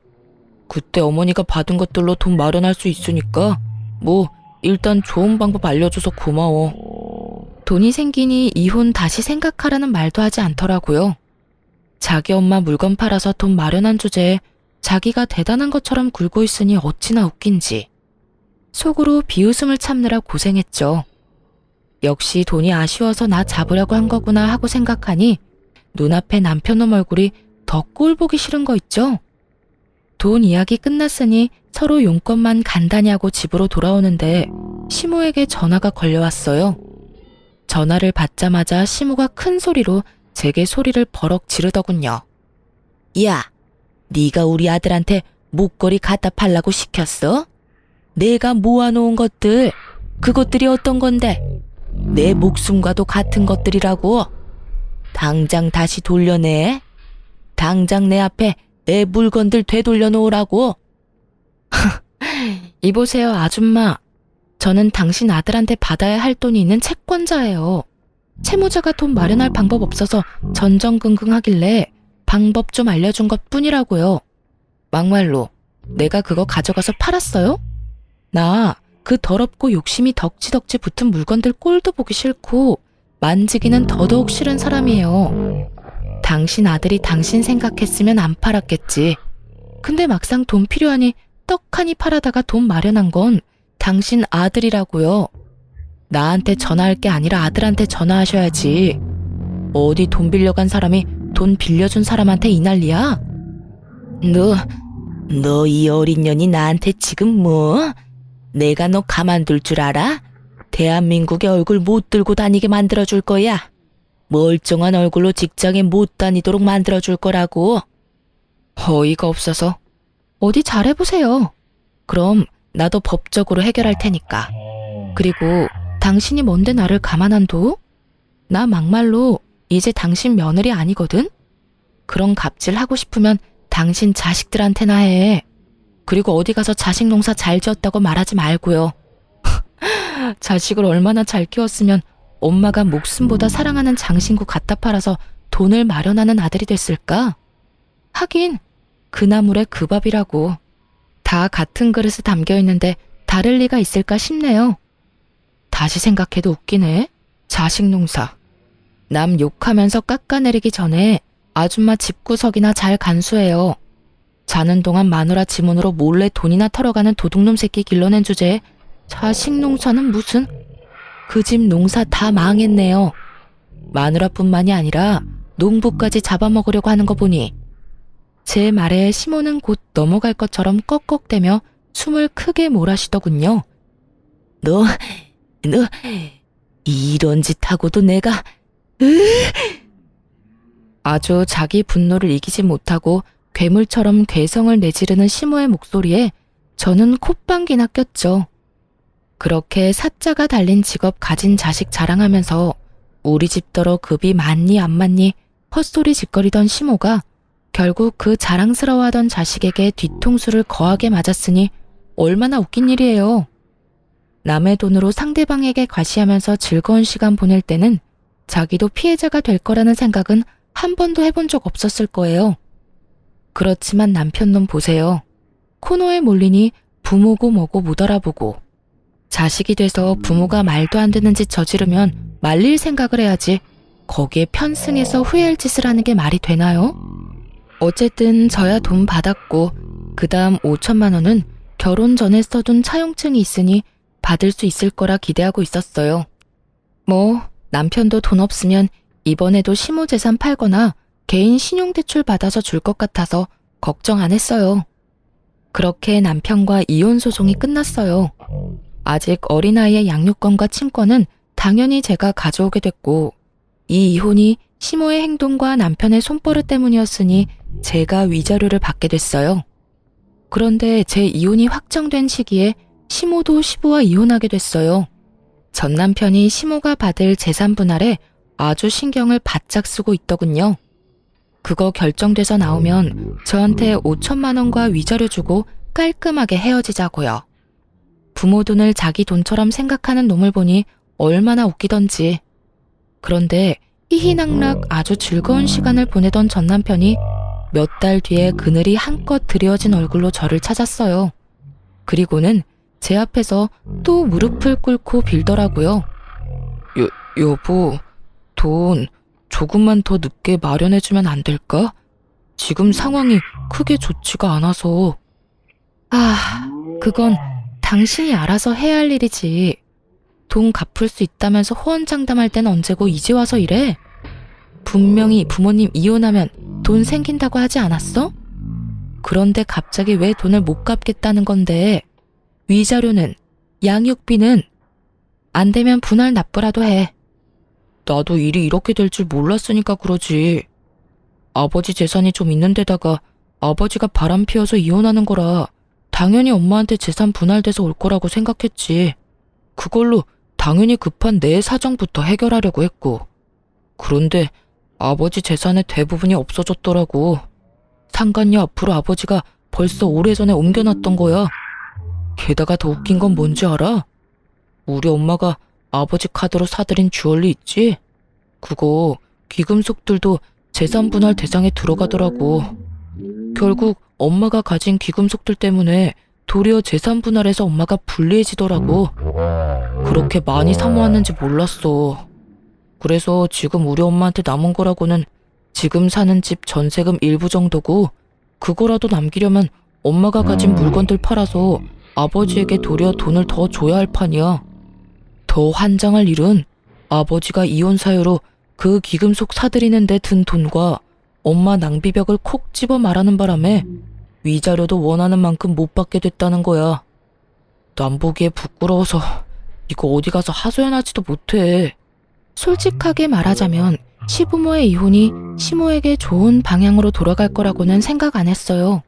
그때 어머니가 받은 것들로 돈 마련할 수 있으니까 뭐 일단 좋은 방법 알려줘서 고마워. 돈이 생기니 이혼 다시 생각하라는 말도 하지 않더라고요. 자기 엄마 물건 팔아서 돈 마련한 주제에 자기가 대단한 것처럼 굴고 있으니 어찌나 웃긴지. 속으로 비웃음을 참느라 고생했죠. 역시 돈이 아쉬워서 나 잡으려고 한 거구나 하고 생각하니 눈앞에 남편놈 얼굴이 더 꼴 보기 싫은 거 있죠? 돈 이야기 끝났으니 서로 용건만 간단히 하고 집으로 돌아오는데 시모에게 전화가 걸려왔어요. 전화를 받자마자 시모가 큰 소리로 제게 소리를 버럭 지르더군요. 야, 네가 우리 아들한테 목걸이 갖다 팔라고 시켰어? 내가 모아놓은 것들, 그것들이 어떤 건데? 내 목숨과도 같은 것들이라고. 당장 다시 돌려내. 당장 내 앞에 내 물건들 되돌려 놓으라고. 이보세요, 아줌마. 저는 당신 아들한테 받아야 할 돈이 있는 채권자예요. 채무자가 돈 마련할 방법 없어서 전전긍긍하길래 방법 좀 알려준 것 뿐이라고요. 막말로 내가 그거 가져가서 팔았어요? 나 그 더럽고 욕심이 덕지덕지 붙은 물건들 꼴도 보기 싫고 만지기는 더더욱 싫은 사람이에요. 당신 아들이 당신 생각했으면 안 팔았겠지. 근데 막상 돈 필요하니 떡하니 팔아다가 돈 마련한 건 당신 아들이라고요. 나한테 전화할 게 아니라 아들한테 전화하셔야지. 어디 돈 빌려간 사람이 돈 빌려준 사람한테 이 난리야? 너 이 어린 년이 나한테 지금 뭐? 내가 너 가만둘 줄 알아? 대한민국의 얼굴 못 들고 다니게 만들어줄 거야. 멀쩡한 얼굴로 직장에 못 다니도록 만들어줄 거라고. 어이가 없어서. 어디 잘해보세요. 그럼 나도 법적으로 해결할 테니까. 그리고 당신이 뭔데 나를 가만 안 둬? 나 막말로 이제 당신 며느리 아니거든? 그런 갑질 하고 싶으면 당신 자식들한테나 해. 그리고 어디 가서 자식 농사 잘 지었다고 말하지 말고요. 자식을 얼마나 잘 키웠으면 엄마가 목숨보다 사랑하는 장신구 갖다 팔아서 돈을 마련하는 아들이 됐을까? 하긴 그 나물에 그 밥이라고. 다 같은 그릇에 담겨있는데 다를 리가 있을까 싶네요. 다시 생각해도 웃기네. 자식 농사. 남 욕하면서 깎아내리기 전에 아줌마 집구석이나 잘 간수해요. 자는 동안 마누라 지문으로 몰래 돈이나 털어가는 도둑놈 새끼 길러낸 주제에 자식 농사는 무슨? 그 집 농사 다 망했네요. 마누라뿐만이 아니라 농부까지 잡아먹으려고 하는 거 보니 제 말에 시모는 곧 넘어갈 것처럼 꺽꺽대며 숨을 크게 몰아쉬더군요. 너 이런 짓 하고도 내가 아주 자기 분노를 이기지 못하고 괴물처럼 괴성을 내지르는 시모의 목소리에 저는 콧방귀나 꼈죠. 그렇게 사자가 달린 직업 가진 자식 자랑하면서 우리 집더러 급이 많니 안 많니 헛소리 짓거리던 시모가 결국 그 자랑스러워하던 자식에게 뒤통수를 거하게 맞았으니 얼마나 웃긴 일이에요. 남의 돈으로 상대방에게 과시하면서 즐거운 시간 보낼 때는 자기도 피해자가 될 거라는 생각은 한 번도 해본 적 없었을 거예요. 그렇지만 남편놈 보세요. 코너에 몰리니 부모고 뭐고 못 알아보고 자식이 돼서 부모가 말도 안 되는 짓 저지르면 말릴 생각을 해야지 거기에 편승해서 후회할 짓을 하는 게 말이 되나요? 어쨌든 저야 돈 받았고 그 다음 5천만 원은 결혼 전에 써둔 차용증이 있으니 받을 수 있을 거라 기대하고 있었어요. 뭐 남편도 돈 없으면 이번에도 시모 재산 팔거나 개인 신용대출 받아서 줄 것 같아서 걱정 안 했어요. 그렇게 남편과 이혼 소송이 끝났어요. 아직 어린아이의 양육권과 친권은 당연히 제가 가져오게 됐고 이 이혼이 시모의 행동과 남편의 손버릇 때문이었으니 제가 위자료를 받게 됐어요. 그런데 제 이혼이 확정된 시기에 시모도 시부와 이혼하게 됐어요. 전 남편이 시모가 받을 재산 분할에 아주 신경을 바짝 쓰고 있더군요. 그거 결정돼서 나오면 저한테 5천만 원과 위자료 주고 깔끔하게 헤어지자고요. 부모 돈을 자기 돈처럼 생각하는 놈을 보니 얼마나 웃기던지. 그런데 희희낙낙 아주 즐거운 시간을 보내던 전 남편이 몇 달 뒤에 그늘이 한껏 드리워진 얼굴로 저를 찾았어요. 그리고는 제 앞에서 또 무릎을 꿇고 빌더라고요. 여보, 돈 조금만 더 늦게 마련해주면 안 될까? 지금 상황이 크게 좋지가 않아서. 그건 당신이 알아서 해야 할 일이지. 돈 갚을 수 있다면서 호언장담할 땐 언제고 이제 와서 이래? 분명히 부모님 이혼하면 돈 생긴다고 하지 않았어? 그런데 갑자기 왜 돈을 못 갚겠다는 건데? 위자료는? 양육비는? 안 되면 분할 납부라도 해. 나도 일이 이렇게 될 줄 몰랐으니까 그러지. 아버지 재산이 좀 있는 데다가 아버지가 바람 피워서 이혼하는 거라 당연히 엄마한테 재산 분할돼서 올 거라고 생각했지. 그걸로 당연히 급한 내 사정부터 해결하려고 했고. 그런데 아버지 재산의 대부분이 없어졌더라고. 상간녀 앞으로 아버지가 벌써 오래전에 옮겨놨던 거야. 게다가 더 웃긴 건 뭔지 알아? 우리 엄마가 아버지 카드로 사들인 주얼리 있지? 그거 귀금속들도 재산 분할 대상에 들어가더라고. 결국 엄마가 가진 귀금속들 때문에 도리어 재산 분할에서 엄마가 불리해지더라고. 그렇게 많이 사모았는지 몰랐어. 그래서 지금 우리 엄마한테 남은 거라고는 지금 사는 집 전세금 일부 정도고, 그거라도 남기려면 엄마가 가진 물건들 팔아서 아버지에게 도리어 돈을 더 줘야 할 판이야. 더 환장할 일은 아버지가 이혼 사유로 그 귀금속 사들이는 데 든 돈과 엄마 낭비벽을 콕 집어 말하는 바람에 위자료도 원하는 만큼 못 받게 됐다는 거야. 남 보기에 부끄러워서 이거 어디 가서 하소연하지도 못해. 솔직하게 말하자면 시부모의 이혼이 시모에게 좋은 방향으로 돌아갈 거라고는 생각 안 했어요.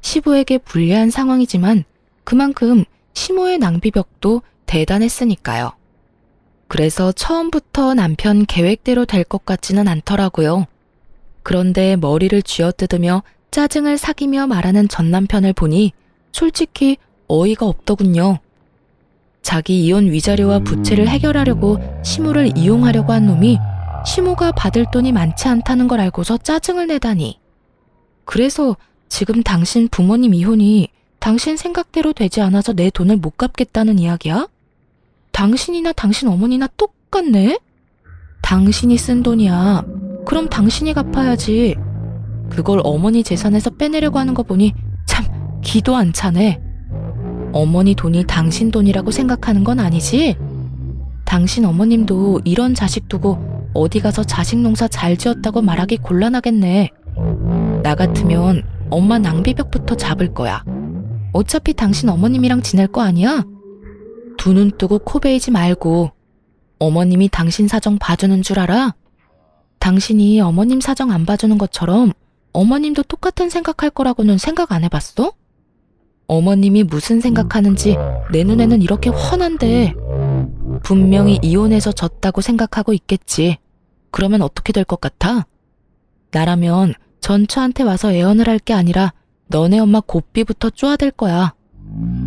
시부에게 불리한 상황이지만 그만큼 시모의 낭비벽도 대단했으니까요. 그래서 처음부터 남편 계획대로 될 것 같지는 않더라고요. 그런데 머리를 쥐어뜯으며 짜증을 삭이며 말하는 전 남편을 보니 솔직히 어이가 없더군요. 자기 이혼 위자료와 부채를 해결하려고 시모를 이용하려고 한 놈이 시모가 받을 돈이 많지 않다는 걸 알고서 짜증을 내다니. 그래서 지금 당신 부모님 이혼이 당신 생각대로 되지 않아서 내 돈을 못 갚겠다는 이야기야? 당신이나 당신 어머니나 똑같네? 당신이 쓴 돈이야. 그럼 당신이 갚아야지. 그걸 어머니 재산에서 빼내려고 하는 거 보니 참 기도 안 차네. 어머니 돈이 당신 돈이라고 생각하는 건 아니지? 당신 어머님도 이런 자식 두고 어디 가서 자식 농사 잘 지었다고 말하기 곤란하겠네. 나 같으면 엄마 낭비벽부터 잡을 거야. 어차피 당신 어머님이랑 지낼 거 아니야? 두 눈 뜨고 코 베이지 말고. 어머님이 당신 사정 봐주는 줄 알아? 당신이 어머님 사정 안 봐주는 것처럼 어머님도 똑같은 생각할 거라고는 생각 안 해봤어? 어머님이 무슨 생각하는지 내 눈에는 이렇게 훤한데. 분명히 이혼해서 졌다고 생각하고 있겠지. 그러면 어떻게 될 것 같아? 나라면 전처한테 와서 애언을 할 게 아니라 너네 엄마 고삐부터 쪼아댈 거야.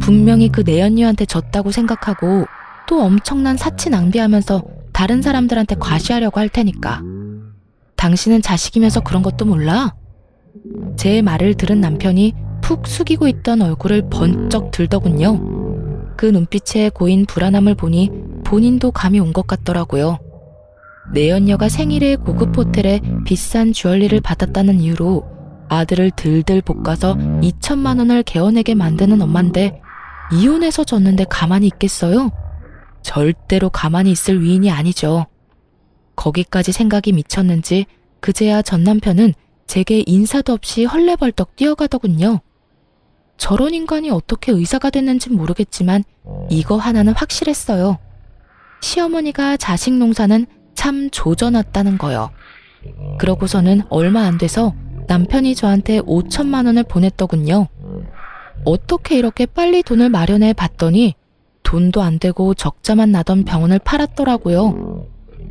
분명히 그 내연녀한테 졌다고 생각하고 또 엄청난 사치 낭비하면서 다른 사람들한테 과시하려고 할 테니까. 당신은 자식이면서 그런 것도 몰라? 제 말을 들은 남편이 푹 숙이고 있던 얼굴을 번쩍 들더군요. 그 눈빛에 고인 불안함을 보니 본인도 감이 온 것 같더라고요. 내연녀가 생일에 고급 호텔에 비싼 주얼리를 받았다는 이유로 아들을 들들 볶아서 2천만 원을 개어내게 만드는 엄마인데 이혼해서 졌는데 가만히 있겠어요? 절대로 가만히 있을 위인이 아니죠. 거기까지 생각이 미쳤는지 그제야 전 남편은 제게 인사도 없이 헐레벌떡 뛰어가더군요. 저런 인간이 어떻게 의사가 됐는진 모르겠지만 이거 하나는 확실했어요. 시어머니가 자식 농사는 참 조져놨다는 거요. 그러고서는 얼마 안 돼서 남편이 저한테 5천만 원을 보냈더군요. 어떻게 이렇게 빨리 돈을 마련해 봤더니 돈도 안 되고 적자만 나던 병원을 팔았더라고요.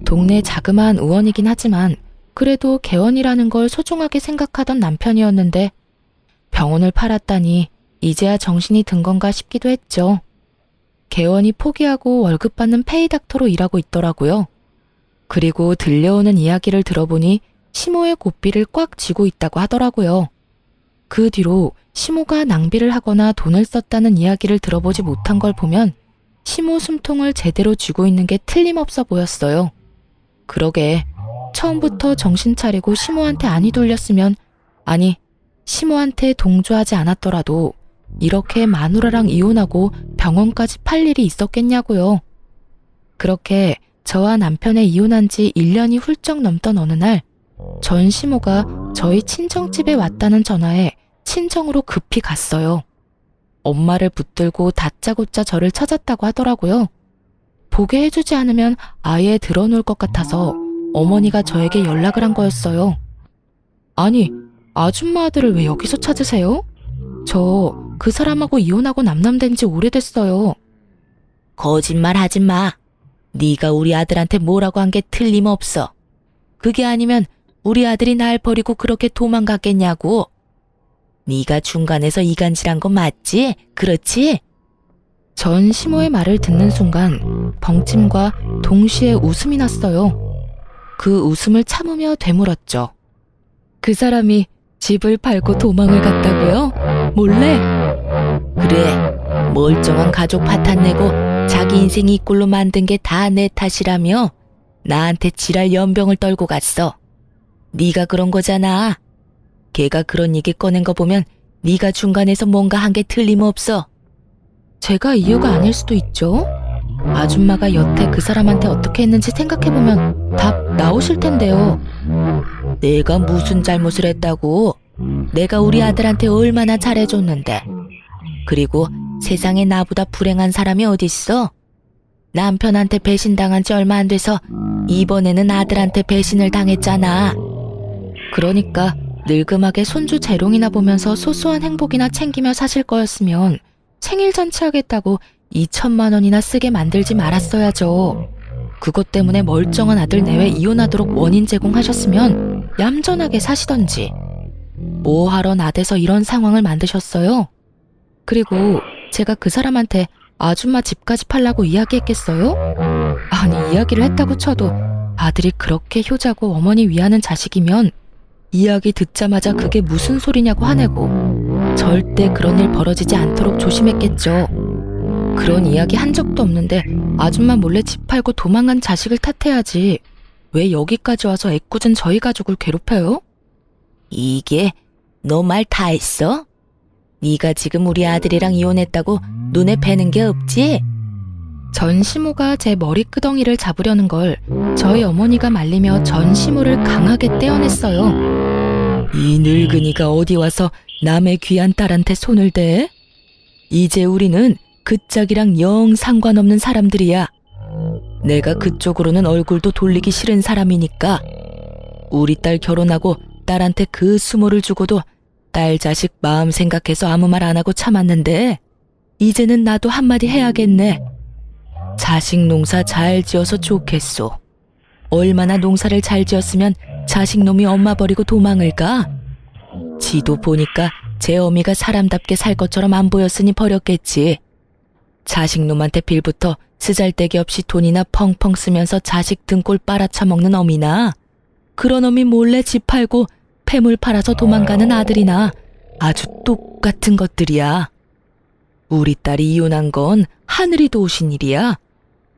동네 자그마한 의원이긴 하지만 그래도 개원이라는 걸 소중하게 생각하던 남편이었는데 병원을 팔았다니 이제야 정신이 든 건가 싶기도 했죠. 개원이 포기하고 월급 받는 페이닥터로 일하고 있더라고요. 그리고 들려오는 이야기를 들어보니 시모의 고삐를 꽉 쥐고 있다고 하더라고요. 그 뒤로 시모가 낭비를 하거나 돈을 썼다는 이야기를 들어보지 못한 걸 보면 시모 숨통을 제대로 쥐고 있는 게 틀림없어 보였어요. 그러게 처음부터 정신 차리고 시모한테 안이 돌렸으면, 아니 시모한테 동조하지 않았더라도 이렇게 마누라랑 이혼하고 병원까지 팔 일이 있었겠냐고요. 그렇게 저와 남편의 이혼한 지 1년이 훌쩍 넘던 어느 날, 전 시모가 저희 친정집에 왔다는 전화에 친정으로 급히 갔어요. 엄마를 붙들고 다짜고짜 저를 찾았다고 하더라고요. 보게 해주지 않으면 아예 드러놓을 것 같아서 어머니가 저에게 연락을 한 거였어요. 아니, 아줌마 아들을 왜 여기서 찾으세요? 저 그 사람하고 이혼하고 남남된 지 오래됐어요. 거짓말 하지 마. 네가 우리 아들한테 뭐라고 한 게 틀림없어. 그게 아니면 우리 아들이 날 버리고 그렇게 도망갔겠냐고. 네가 중간에서 이간질한 거 맞지? 그렇지? 전 시모의 말을 듣는 순간 벙찜과 동시에 웃음이 났어요. 그 웃음을 참으며 되물었죠. 그 사람이 집을 팔고 도망을 갔다고요? 몰래? 그래. 멀쩡한 가족 파탄 내고 자기 인생 이 꼴로 만든 게 다 내 탓이라며 나한테 지랄 연병을 떨고 갔어. 네가 그런 거잖아. 걔가 그런 얘기 꺼낸 거 보면 네가 중간에서 뭔가 한 게 틀림없어. 제가 이유가 아닐 수도 있죠. 아줌마가 여태 그 사람한테 어떻게 했는지 생각해보면 답 나오실 텐데요. 내가 무슨 잘못을 했다고? 내가 우리 아들한테 얼마나 잘해줬는데. 그리고 세상에 나보다 불행한 사람이 어딨어? 남편한테 배신당한 지 얼마 안 돼서 이번에는 아들한테 배신을 당했잖아. 그러니까 늙음하게 손주 재롱이나 보면서 소소한 행복이나 챙기며 사실 거였으면 생일 잔치하겠다고 2천만 원이나 쓰게 만들지 말았어야죠. 그것 때문에 멀쩡한 아들 내외 이혼하도록 원인 제공하셨으면 얌전하게 사시던지. 뭐하러 나대서 이런 상황을 만드셨어요? 그리고 제가 그 사람한테 아줌마 집까지 팔라고 이야기했겠어요? 아니, 이야기를 했다고 쳐도 아들이 그렇게 효자고 어머니 위하는 자식이면 이야기 듣자마자 그게 무슨 소리냐고 화내고 절대 그런 일 벌어지지 않도록 조심했겠죠. 그런 이야기 한 적도 없는데 아줌마 몰래 집 팔고 도망간 자식을 탓해야지. 왜 여기까지 와서 애꿎은 저희 가족을 괴롭혀요? 이게 너 말 다 했어? 네가 지금 우리 아들이랑 이혼했다고 눈에 뵈는 게 없지? 전 시모가 제 머리끄덩이를 잡으려는 걸 저희 어머니가 말리며 전 시모를 강하게 떼어냈어요. 이 늙은이가 어디 와서 남의 귀한 딸한테 손을 대? 이제 우리는 그 짝이랑 영 상관없는 사람들이야. 내가 그쪽으로는 얼굴도 돌리기 싫은 사람이니까. 우리 딸 결혼하고 딸한테 그 수모를 주고도 딸 자식 마음 생각해서 아무 말 안 하고 참았는데 이제는 나도 한마디 해야겠네. 자식 농사 잘 지어서 좋겠소. 얼마나 농사를 잘 지었으면 자식놈이 엄마 버리고 도망을 가? 지도 보니까 제 어미가 사람답게 살 것처럼 안 보였으니 버렸겠지. 자식놈한테 빌부터 쓰잘데기 없이 돈이나 펑펑 쓰면서 자식 등골 빨아차먹는 어미나 그런 어미 몰래 집 팔고 폐물 팔아서 도망가는 아들이나 아주 똑같은 것들이야. 우리 딸이 이혼한 건 하늘이 도우신 일이야.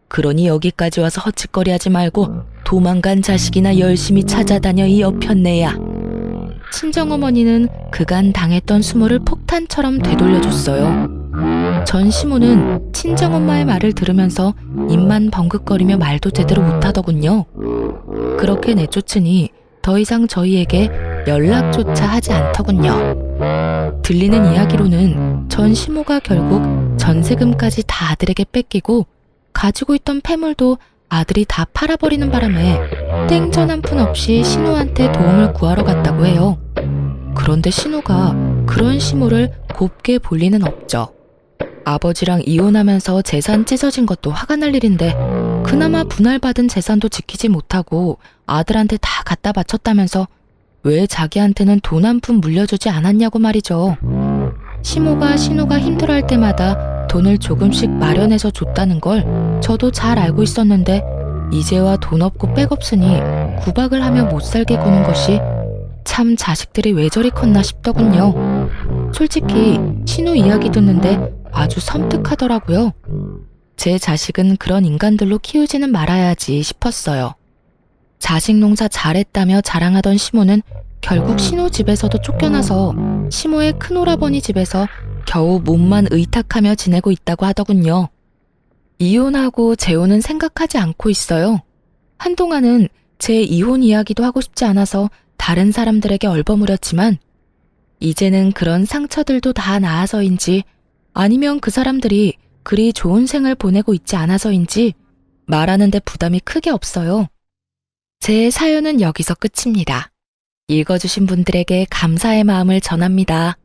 그러니 여기까지 와서 헛짓거리하지 말고 도망간 자식이나 열심히 찾아다녀 이 여편네야. 친정어머니는 그간 당했던 수모를 폭탄처럼 되돌려줬어요. 전 시모는 친정엄마의 말을 들으면서 입만 벙긋거리며 말도 제대로 못하더군요. 그렇게 내쫓으니 더 이상 저희에게 연락조차 하지 않더군요. 들리는 이야기로는 전 시모가 결국 전세금까지 다 아들에게 뺏기고 가지고 있던 폐물도 아들이 다 팔아버리는 바람에 땡전 한 푼 없이 신우한테 도움을 구하러 갔다고 해요. 그런데 신우가 그런 시모를 곱게 볼 리는 없죠. 아버지랑 이혼하면서 재산 찢어진 것도 화가 날 일인데 그나마 분할받은 재산도 지키지 못하고 아들한테 다 갖다 바쳤다면서 왜 자기한테는 돈 한 푼 물려주지 않았냐고 말이죠. 시모가 신우가 힘들어할 때마다 돈을 조금씩 마련해서 줬다는 걸 저도 잘 알고 있었는데 이제와 돈 없고 백 없으니 구박을 하며 못 살게 구는 것이 참 자식들이 왜 저리 컸나 싶더군요. 솔직히 신우 이야기 듣는데 아주 섬뜩하더라고요. 제 자식은 그런 인간들로 키우지는 말아야지 싶었어요. 자식 농사 잘했다며 자랑하던 시모는 결국 신우 집에서도 쫓겨나서 시모의 큰오라버니 집에서 겨우 몸만 의탁하며 지내고 있다고 하더군요. 이혼하고 재혼은 생각하지 않고 있어요. 한동안은 제 이혼 이야기도 하고 싶지 않아서 다른 사람들에게 얼버무렸지만 이제는 그런 상처들도 다 나아서인지 아니면 그 사람들이 그리 좋은 생을 보내고 있지 않아서인지 말하는데 부담이 크게 없어요. 제 사연은 여기서 끝입니다. 읽어주신 분들에게 감사의 마음을 전합니다.